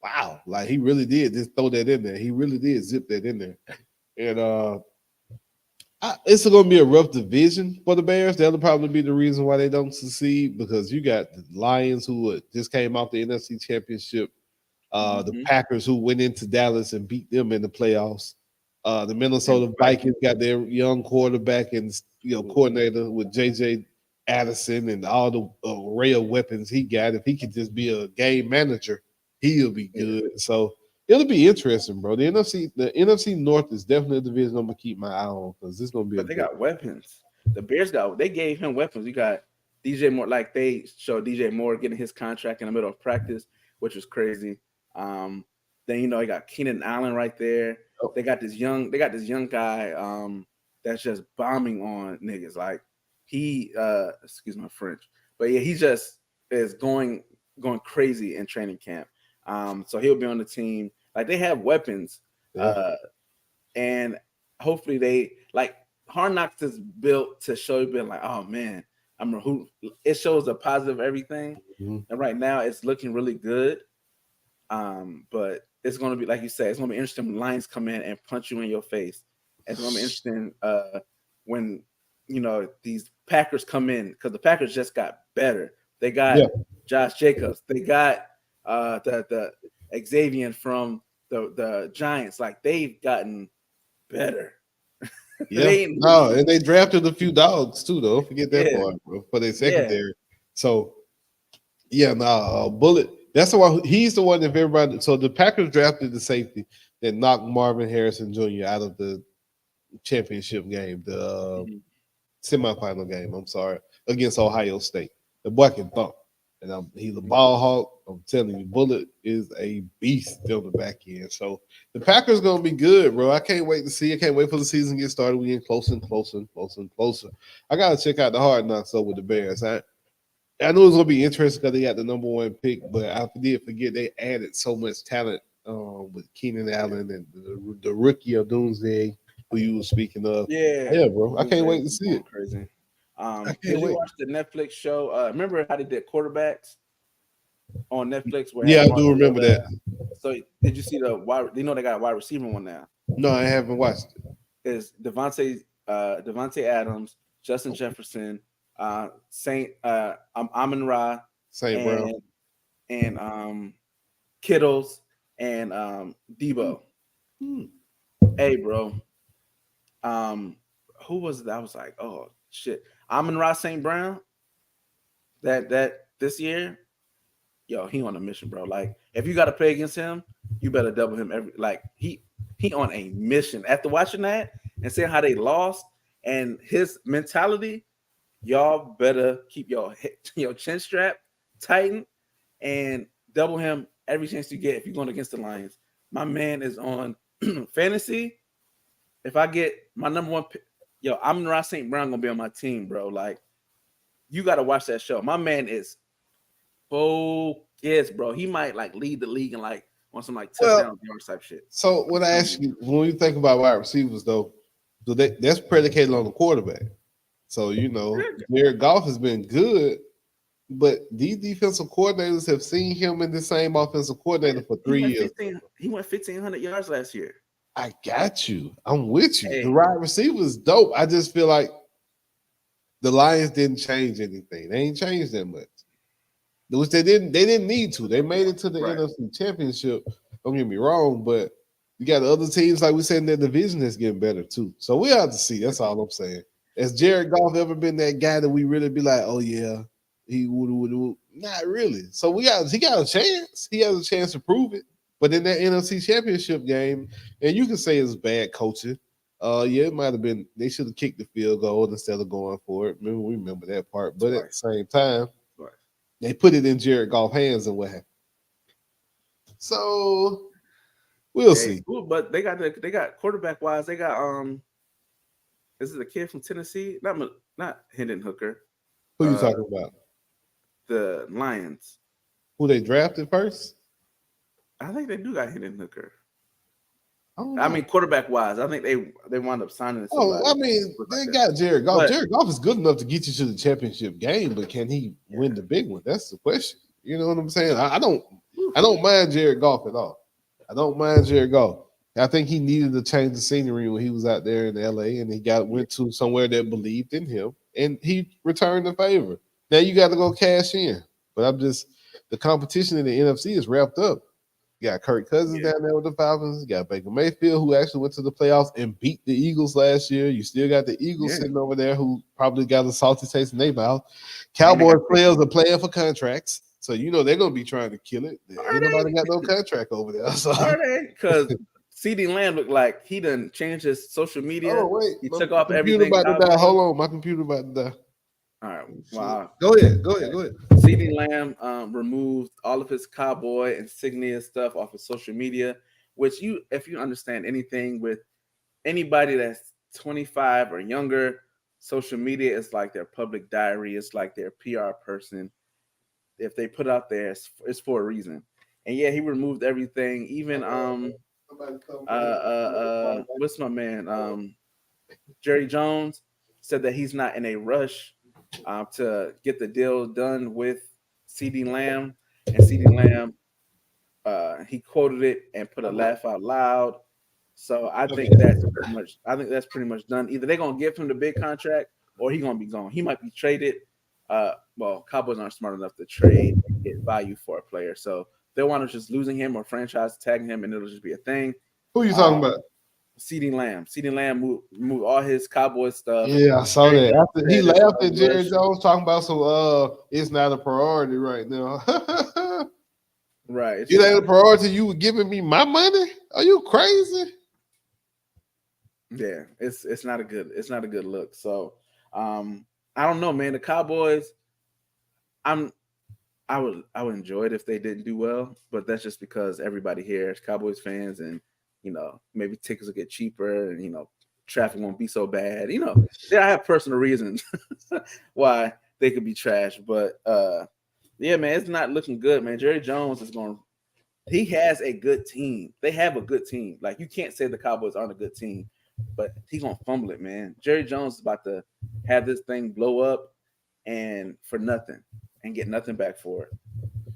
wow, like he really did just throw that in there. He really did zip that in there. And it's going to be a rough division for the Bears. That'll probably be the reason why they don't succeed, because you got the Lions who just came off the NFC Championship, the Packers who went into Dallas and beat them in the playoffs. The Minnesota Vikings got their young quarterback and coordinator with J.J. Addison and all the array of weapons he got. If he could just be a game manager, he'll be good. So it'll be interesting, bro. The NFC North is definitely a division I'm gonna keep my eye on, because it's gonna be. But they got weapons. The Bears they gave him weapons. You got DJ Moore, like they showed DJ Moore getting his contract in the middle of practice, which was crazy. Then you got Keenan Allen right there. Oh. They got this young guy that's just bombing on niggas. Like he excuse my French, but yeah, he just is going crazy in training camp. So he'll be on the team. Like they have weapons, and hopefully they like Hard Knocks is built to show you, being like, "Oh man, it shows a positive everything." And right now it's looking really good. But it's going to be, like you said, it's going to be interesting when Lions come in and punch you in your face. It's going to be interesting when these Packers come in, because the Packers just got better. They got Josh Jacobs. They got the Xavier from the Giants. Like they've gotten better. And they drafted a few dogs too, though. Don't forget that part, bro, for their secondary. So Bullet. That's the one. He's the one that everybody. So the Packers drafted the safety that knocked Marvin Harrison Jr. out of the championship game, the semifinal game. I'm sorry, against Ohio State. The boy can thump, and he's a ball hawk. I'm telling you, Bullet is a beast on the back end. So the Packers gonna be good, bro. I can't wait to see. I can't wait for the season to get started. We getting closer and closer and closer and closer. I gotta check out the Hard Knocks with the Bears. I knew it was going to be interesting because they got the number 1 pick, but I did forget they added so much talent with Keenan Allen and the rookie of Doomsday, who you were speaking of. Yeah, bro. I can't wait to see it. Crazy. Did you watch the Netflix show? Remember how they did quarterbacks on Netflix? I do remember that. So did you see the wide? They got a wide receiver one now. No, I haven't watched it. It's Devontae Adams, Justin Jefferson, Amon-Ra, St. Brown. and Kittles and Debo. Hey, bro. Who was that? I was like, oh shit. Amon-Ra St. Brown. That this year, yo, he on a mission, bro. Like, if you got to play against him, you better double him every. Like, he on a mission. After watching that and seeing how they lost and his mentality, y'all better keep your chin strap tightened and double him every chance you get if you're going against the Lions. My man is on fantasy. If I get my number one pick, Amon-Ra St. Brown gonna be on my team, bro. Like, you got to watch that show. My man is focused, bro. He might like lead the league and like on some like touchdown yards type shit. So when I ask you, when you think about wide receivers, though, that's predicated on the quarterback. So Jared Goff has been good, but these defensive coordinators have seen him in the same offensive coordinator for 3 years. He went 1,500 yards last year. I got you. I'm with you. Hey. The wide receiver is dope. I just feel like the Lions didn't change anything. They ain't changed that much. Which they didn't need to. They made it to the NFC Championship. Don't get me wrong, but you got other teams, like we said, in their division that's getting better too. So we have to see. That's all I'm saying. Has Jared Goff ever been that guy that we really be like, oh yeah, he would? Not really. So he got a chance. He has a chance to prove it. But in that NFC Championship game, and you can say it's bad coaching. It might have been they should have kicked the field goal instead of going for it. We remember that part. But at the same time, they put it in Jared Goff's hands and what happened. So we'll see. Cool, but they got quarterback wise. They got is it a kid from Tennessee? Not Hendon Hooker. Who you talking about? The Lions. Who they drafted first? I think they do got Hendon Hooker. I mean, quarterback wise, I think they wound up signing. They got Jared Goff. Jared Goff is good enough to get you to the championship game, but can he win the big one? That's the question. You know what I'm saying? I don't mind Jared Goff at all. I don't mind Jared Goff. I think he needed to change the scenery when he was out there in LA, and he went to somewhere that believed in him, and he returned the favor. Now you got to go cash in. But the competition in the NFC is wrapped up. You got Kirk Cousins down there with the Falcons. You got Baker Mayfield, who actually went to the playoffs and beat the Eagles last year. You still got the Eagles sitting over there who probably got a salty taste in their mouth. Cowboys players are playing for contracts. So, they're going to be trying to kill it. Ain't nobody got no contract over there. So. Are they? Because CeeDee Lamb looked like he done changed his social media. Oh, wait. He took off everything. About to die. Hold on. My computer about to die. All right. Wow. Go ahead. CeeDee Lamb removed all of his cowboy insignia stuff off of social media, which if you understand anything with anybody that's 25 or younger, social media is like their public diary. It's like their PR person. If they put out there, it's for a reason. And he removed everything. Even what's my man? Jerry Jones said that he's not in a rush to get the deal done with CeeDee Lamb. And CeeDee Lamb, he quoted it and put a laugh out loud. So I think that's pretty much done. Either they're gonna give him the big contract or he's gonna be gone. He might be traded. Cowboys aren't smart enough to trade and get value for a player. So they want to just losing him or franchise tagging him, and it'll just be a thing. Who are you talking about? CeeDee Lamb. CeeDee Lamb moved all his Cowboy stuff. Yeah, I saw that. After he laughed at Jerry Jones talking about it's not a priority right now. Right. It ain't a priority. You were giving me my money? Are you crazy? Yeah, it's not a good look. So I don't know, man. The Cowboys, I would enjoy it if they didn't do well, but that's just because everybody here is Cowboys fans, and maybe tickets will get cheaper, and traffic won't be so bad. I have personal reasons why they could be trash, but man, it's not looking good, man. Jerry Jones he has a good team. They have a good team. Like, you can't say the Cowboys aren't a good team, but he's gonna fumble it, man. Jerry Jones is about to have this thing blow up and for nothing and get nothing back for it.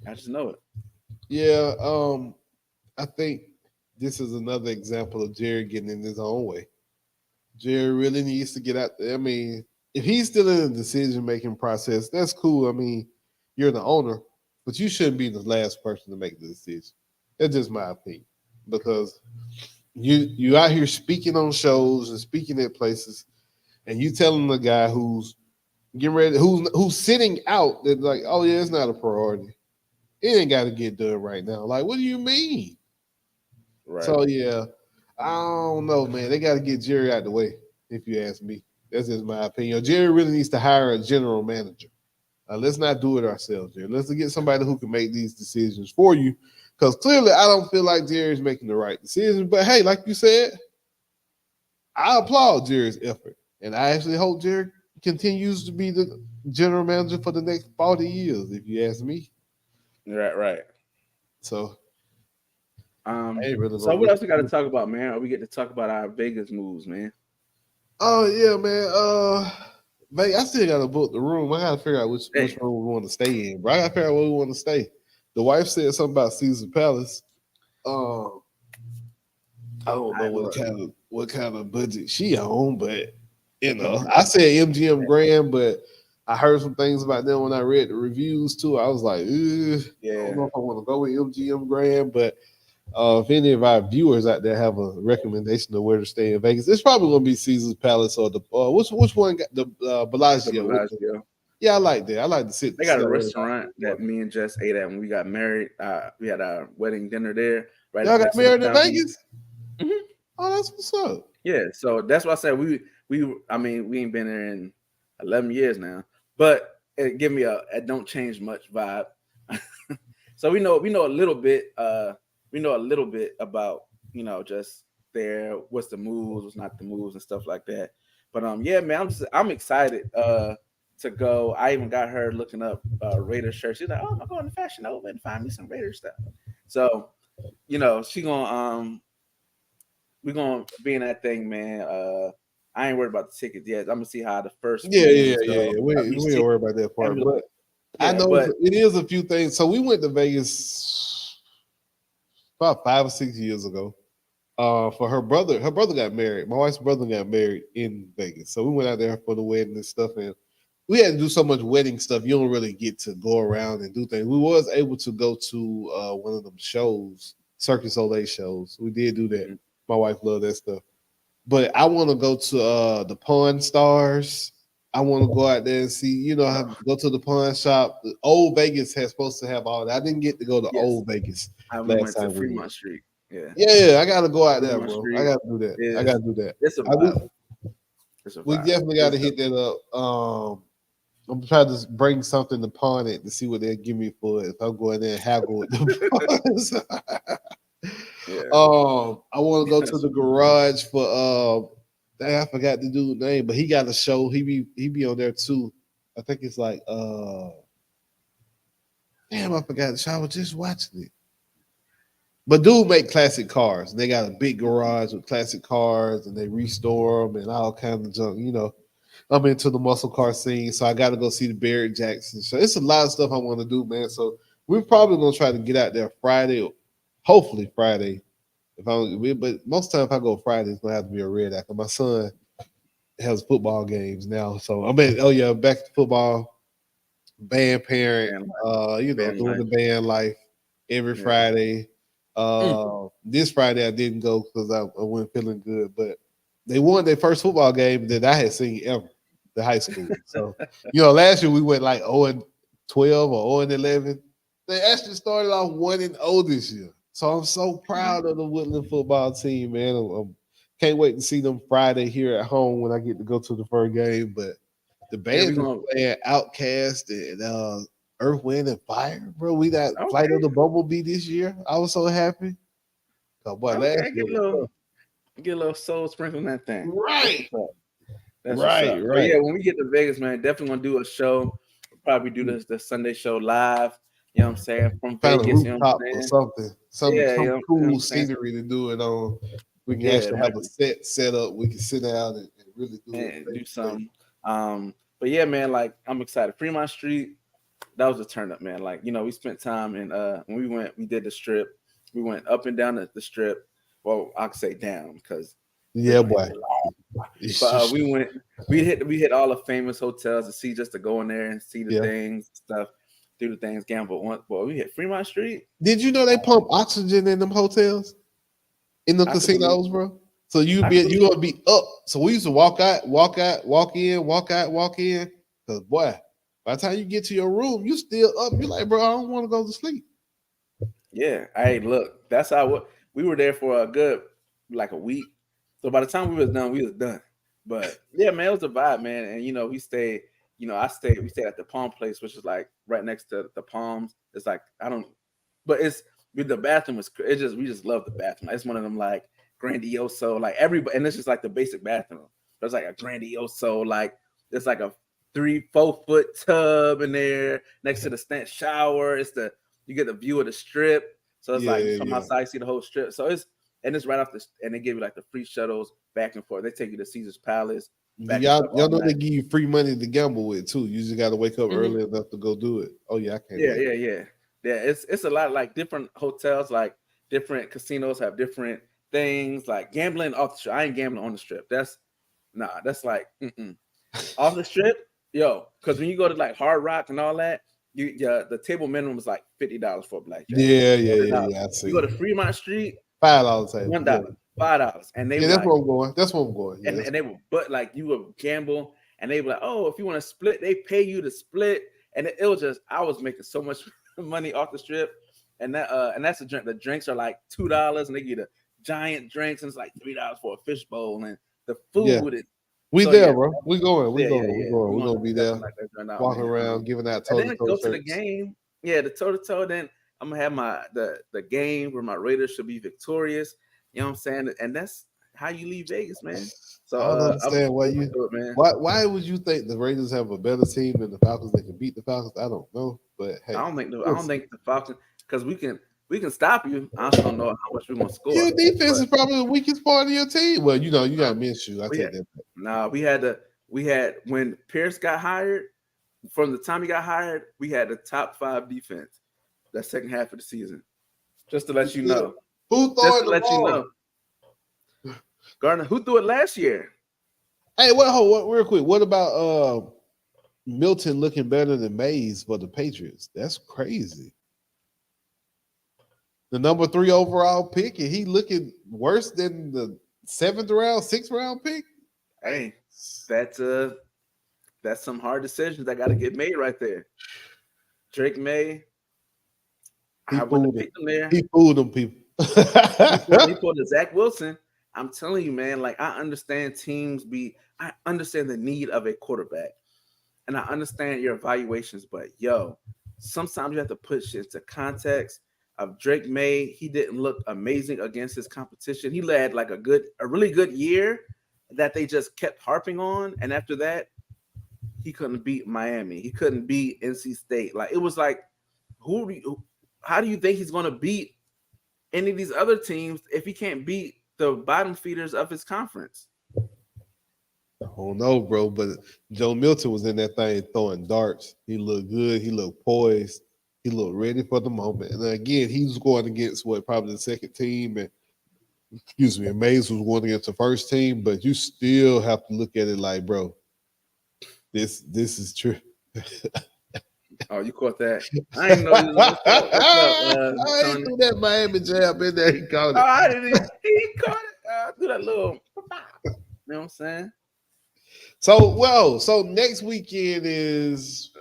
I just know it. Yeah, I think this is another example of Jerry getting in his own way. Jerry really needs to get out there. I mean, if he's still in the decision-making process, that's cool. I mean, you're the owner. but you shouldn't be the last person to make the decision. That's just my opinion, because you out here speaking on shows and speaking at places, and you telling the guy who's getting ready, who's sitting out, that like, oh yeah, it's not a priority. It ain't got to get done right now. Like, what do you mean? Right. So yeah, I don't know, man. They got to get Jerry out the way, if you ask me. That's just my opinion. Jerry really needs to hire a general manager. Let's not do it ourselves, Jerry. Let's get somebody who can make these decisions for you. Because clearly, I don't feel like Jerry's making the right decision. But hey, like you said, I applaud Jerry's effort. And I actually hope Jerry continues to be the general manager for the next 40 years, if you ask me. Right. So, so what else we got to talk about, man? Or we get to talk about our Vegas moves, man? Oh, yeah, man. Man, I still got to book the room. I got to figure out which room we want to stay in, bro. I got to figure out where we want to stay. The wife said something about Caesar Palace. I don't know what kind of budget she on, but you know, I said MGM Grand, but I heard some things about them when I read the reviews too. I was like, I don't know if I want to go with MGM Grand, but if any of our viewers out there have a recommendation of where to stay in Vegas, it's probably going to be Caesar's Palace or the which one got the Bellagio. Yeah, I like that. I like to sit. They got a restaurant that me and Jess ate at when we got married. We had our wedding dinner there. Right. Y'all got married in Vegas? Mm-hmm. Oh, that's what's up. Yeah, so that's why I said we ain't been there in 11 years now, but it give me a don't change much vibe. So we know a little bit. We know a little bit about just there, what's the moves, what's not the moves, and stuff like that. But yeah, man, I'm excited to go. I even got her looking up Raider shirts. She's like, oh, I'm going to Fashion Nova and find me some Raider stuff. So she gonna we're gonna be in that thing, man. I ain't worried about the tickets yet. I'm gonna see how the first. Yeah. We ain't worried about that part, but I know it is a few things. So we went to Vegas about 5 or 6 years ago. For her brother got married. My wife's brother got married in Vegas, so we went out there for the wedding and stuff. And we had to do so much wedding stuff. You don't really get to go around and do things. We was able to go to one of them shows, Cirque du Soleil shows. We did do that. My wife loved that stuff. But I want to go to the Pawn Stars. I want to go out there and see, go to the pawn shop. The Old Vegas has supposed to have all that. I didn't get to go to Old Vegas. I went to Fremont Street. Yeah, I got to go out there, bro. I got to do that. It's a vibe. We definitely got to hit that up. I'm trying to bring something to pawn it to see what they'll give me for it if I'm going there and haggle with the pawns. I want to go to the garage for I forgot the dude's name, but he got a show. He be on there too. I think it's like I forgot the show. I was just watching it. But dude make classic cars. They got a big garage with classic cars and they restore them and all kinds of junk. I'm into the muscle car scene, so I got to go see the Barrett Jackson show. It's a lot of stuff I want to do, man. So we're probably gonna try to get out there Friday, hopefully Friday. But most time if I go Friday, it's gonna have to be a red eye. My son has football games now, so back to football. Band parent, doing the band life every Friday. This Friday I didn't go because I wasn't feeling good, but they won their first football game that I had seen ever, the high school. So, last year we went like 0-12 or 0-11. They actually started off 1-0 this year. So I'm so proud of the Woodland football team, man. I can't wait to see them Friday here at home when I get to go to the first game. But the band is playing Outkast and Earth, Wind, and Fire, bro. We got Flight of the Bumblebee this year. I was so happy. Oh, boy, last year, get a little soul sprinkle in that thing. Right. That's right. But yeah, when we get to Vegas, man, definitely want to do a show. We'll probably do the Sunday show live. You know what I'm saying? From Vegas, a rooftop or something. Some cool scenery to do it on. We can actually have a set up. We can sit down and really do something. But yeah, man, like I'm excited. Fremont Street, that was a turn up, man. Like, we spent time in when we did the strip. We went up and down the strip. Well, I could say down because boy. But we hit all the famous hotels to go in there and see the things and stuff. do the things gamble. Boy, we hit Fremont Street. Did you know they pump oxygen in them hotels, in the casinos, bro? So you gonna be up. So we used to walk out, walk in. Because boy, by the time you get to your room, you still up. You're like, bro, I don't want to go to sleep. Yeah. Hey, look, that's how we were there for a good a week. So by the time we was done. But yeah, man, it was a vibe, man. And we stayed. We stayed at the Palm Place, which is like right next to the Palms. It's like the bathroom was. We just love the bathroom. It's one of them like grandioso, like everybody, and it's just like the basic bathroom. There's like a grandioso, like there's like a 3-4 foot tub in there next to the stand shower. You get the view of the strip, so it's from outside you see the whole strip. So it's right off and they give you like the free shuttles back and forth. They take you to Caesar's Palace. Y'all know they give you free money to gamble with too. You just got to wake up early enough to go do it. Oh yeah, I can't. Yeah. It's a lot of like different hotels, like different casinos have different things. Like gambling off the strip. I ain't gambling on the strip. That's like off the strip, because when you go to like Hard Rock and all that, the table minimum is like $50 for a blackjack. Yeah. I see. You go to Fremont Street, $5 table. $1, $5, and they that's where I'm going. That's where I'm going. And they will, but like you would gamble, and they were like, oh, if you want to split, they pay you to split, and it was just I was making so much money off the strip, and that's the drink. The drinks are like $2, and they get a giant drinks, and it's like $3 for a fish bowl, and the food is. We there, bro. We going. We're gonna be there, walking around, giving out toe. And then go to the game. Yeah, the toe-to-toe. Then I'm gonna have the game where my Raiders should be victorious. You know what I'm saying? And that's how you leave Vegas, man. So I don't understand why would you think the Raiders have a better team than the Falcons? They can beat the Falcons. I don't know, but hey, I don't think the Falcons, because we can stop you. I just don't know how much we're gonna score. Your defense is probably the weakest part of your team. Well, you got Minshew. I take that. Nah, we had when Pierce got hired. From the time he got hired, we had the top 5 defense that second half of the season. Just to let you know. Who threw the ball? Gardner, who threw it last year? Hey, hold real quick. What about Milton looking better than Mays for the Patriots? That's crazy. The number 3 overall pick, and he looking worse than the 7th round, 6th round pick. Hey, that's some hard decisions that got to get made right there. Drake May, I wouldn't pick him there. He fooled them people. He pulled the Zach Wilson. I'm telling you, man, like I understand I understand the need of a quarterback, and I understand your evaluations, but sometimes you have to put shit into context. Of Drake May, he didn't look amazing against his competition. He had like a really good year that they just kept harping on, and after that, he couldn't beat Miami. He couldn't beat NC State. Like it was like, how do you think he's going to beat any of these other teams if he can't beat the bottom feeders of his conference? I don't know, bro, but Joe Milton was in that thing throwing darts. He looked good. He looked poised. He looked ready for the moment. And again, he was going against probably the second team, and Mays was going against the first team. But you still have to look at it like, bro, this is true. Oh, you caught that? I didn't know. I ain't do that Miami jab in there. He caught it. Oh, I didn't. He caught it. I do that little. You know what I'm saying? So next weekend is.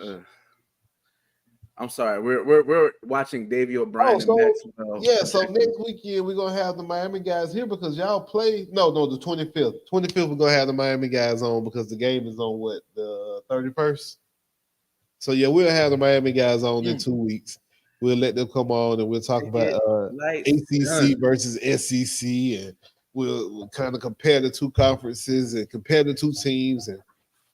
I'm sorry, we're watching Davey O'Brien. So next weekend we're gonna have the Miami guys here because y'all play. No, the 25th. 25th we're gonna have the Miami guys on because the game is on the 31st. So yeah, we'll have the Miami guys on in 2 weeks. We'll let them come on and we'll talk about ACC versus SEC, and we'll kind of compare the two conferences and compare the two teams. And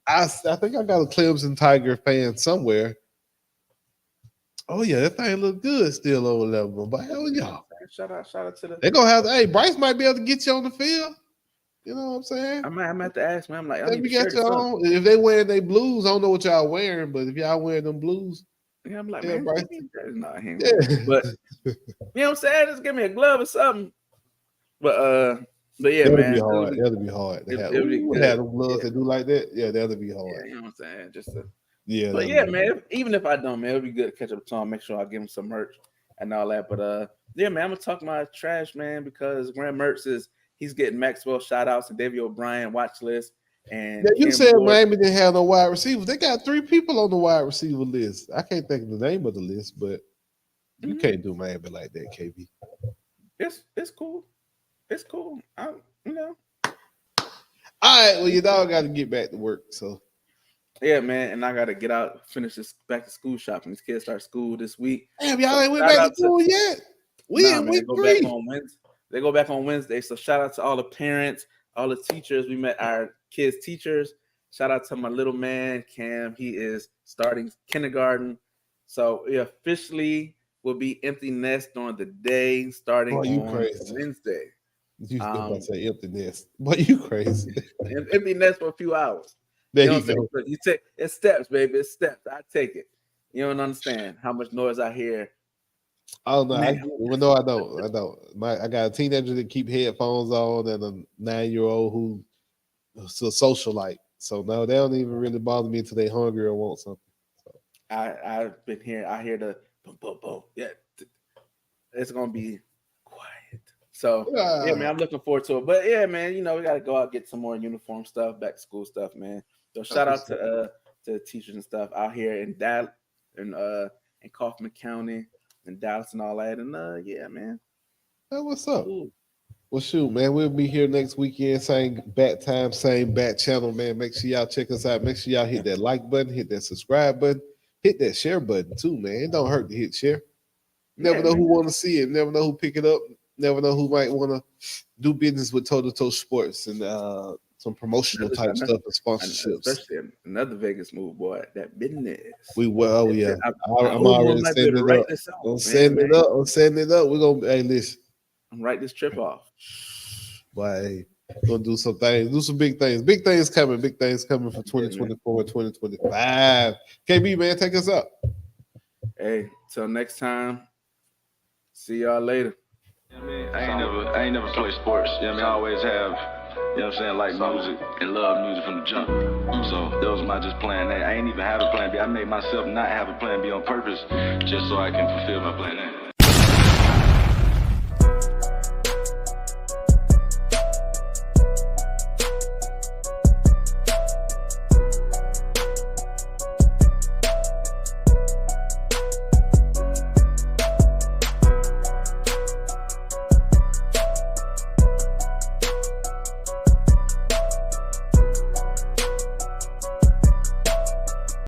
I think I got a Clemson Tiger fan somewhere. Oh yeah, that thing look good still over level. But hell y'all. Shout out to the. They're gonna have to. Hey, Bryce might be able to get you on the field. You know what I'm saying? I'm have to ask, man. I'm like, if they wearing their blues, I don't know what y'all wearing, but if y'all wearing them blues, yeah, I'm like, man, Bryce. That's not him. Yeah. But you know what I'm saying? Just give me a glove or something. But yeah, that'll man, be hard. That'll be hard. Have them gloves that do like that. Yeah, that'll be hard. Yeah, you know what I'm saying? Just to Yeah. But yeah, man, even if I don't, man, it'll be good to catch up with Tom, make sure I give him some merch and all that. But yeah, man, I'm gonna talk my trash, man, because Graham Mertz he's getting Maxwell shout outs and Davey O'Brien watch list. And yeah, you Ken said Ford. Miami didn't have no wide receivers. They got 3 people on the wide receiver list. I can't think of the name of the list, but you can't do Miami like that, KB. It's cool. It's cool. You know. All right, well, your dog got to get back to work, so. Yeah, man, and I got to get out, finish this back to school shopping. These kids start school this week. Damn, y'all ain't went back to school yet? We in week 3. They go back on Wednesday. So shout out to all the parents, all the teachers. We met our kids' teachers. Shout out to my little man, Cam. He is starting kindergarten. So we officially will be empty nest during the day starting on Wednesday. You still about to say empty nest. Boy, you crazy. Empty nest for a few hours. There you know you go. You take it's steps, baby. It's steps. I take it. You don't understand how much noise I hear. Oh no, I don't. I got a teenager that keep headphones on and a 9-year-old who's a socialite. So no, they don't even really bother me until they hungry or want something. So. I've been here. I hear the boom, boom, boom. Yeah, it's gonna be quiet. So yeah, man, I'm looking forward to it. But yeah, man, we gotta go out and get some more uniform stuff, back to school stuff, man. So shout out to the teachers and stuff out here in Dallas in Kaufman County and Dallas and all that. And yeah, man. Hey, what's up? Ooh. Well, shoot, man, we'll be here next weekend, same bat time, same bat channel, man. Make sure y'all check us out. Make sure y'all hit that like button, hit that subscribe button, hit that share button too, man. It don't hurt to hit share. Never know who want to see it. Never know who pick it up. Never know who might want to do business with Toe2Toe Sports and some promotional type stuff and sponsorships. Especially another Vegas move, boy. That business. I'm already setting it up. I'm setting it up. We're gonna listen. I'm write this trip off. Boy, gonna do some things, do some big things. Big things coming for 2024 and 2025. KB, man, take us up. Hey, till next time. See y'all later. I ain't never played sports. I always have, like music and love music from the jump. So that was my just plan A. I ain't even have a plan B. I made myself not have a plan B on purpose just so I can fulfill my plan A.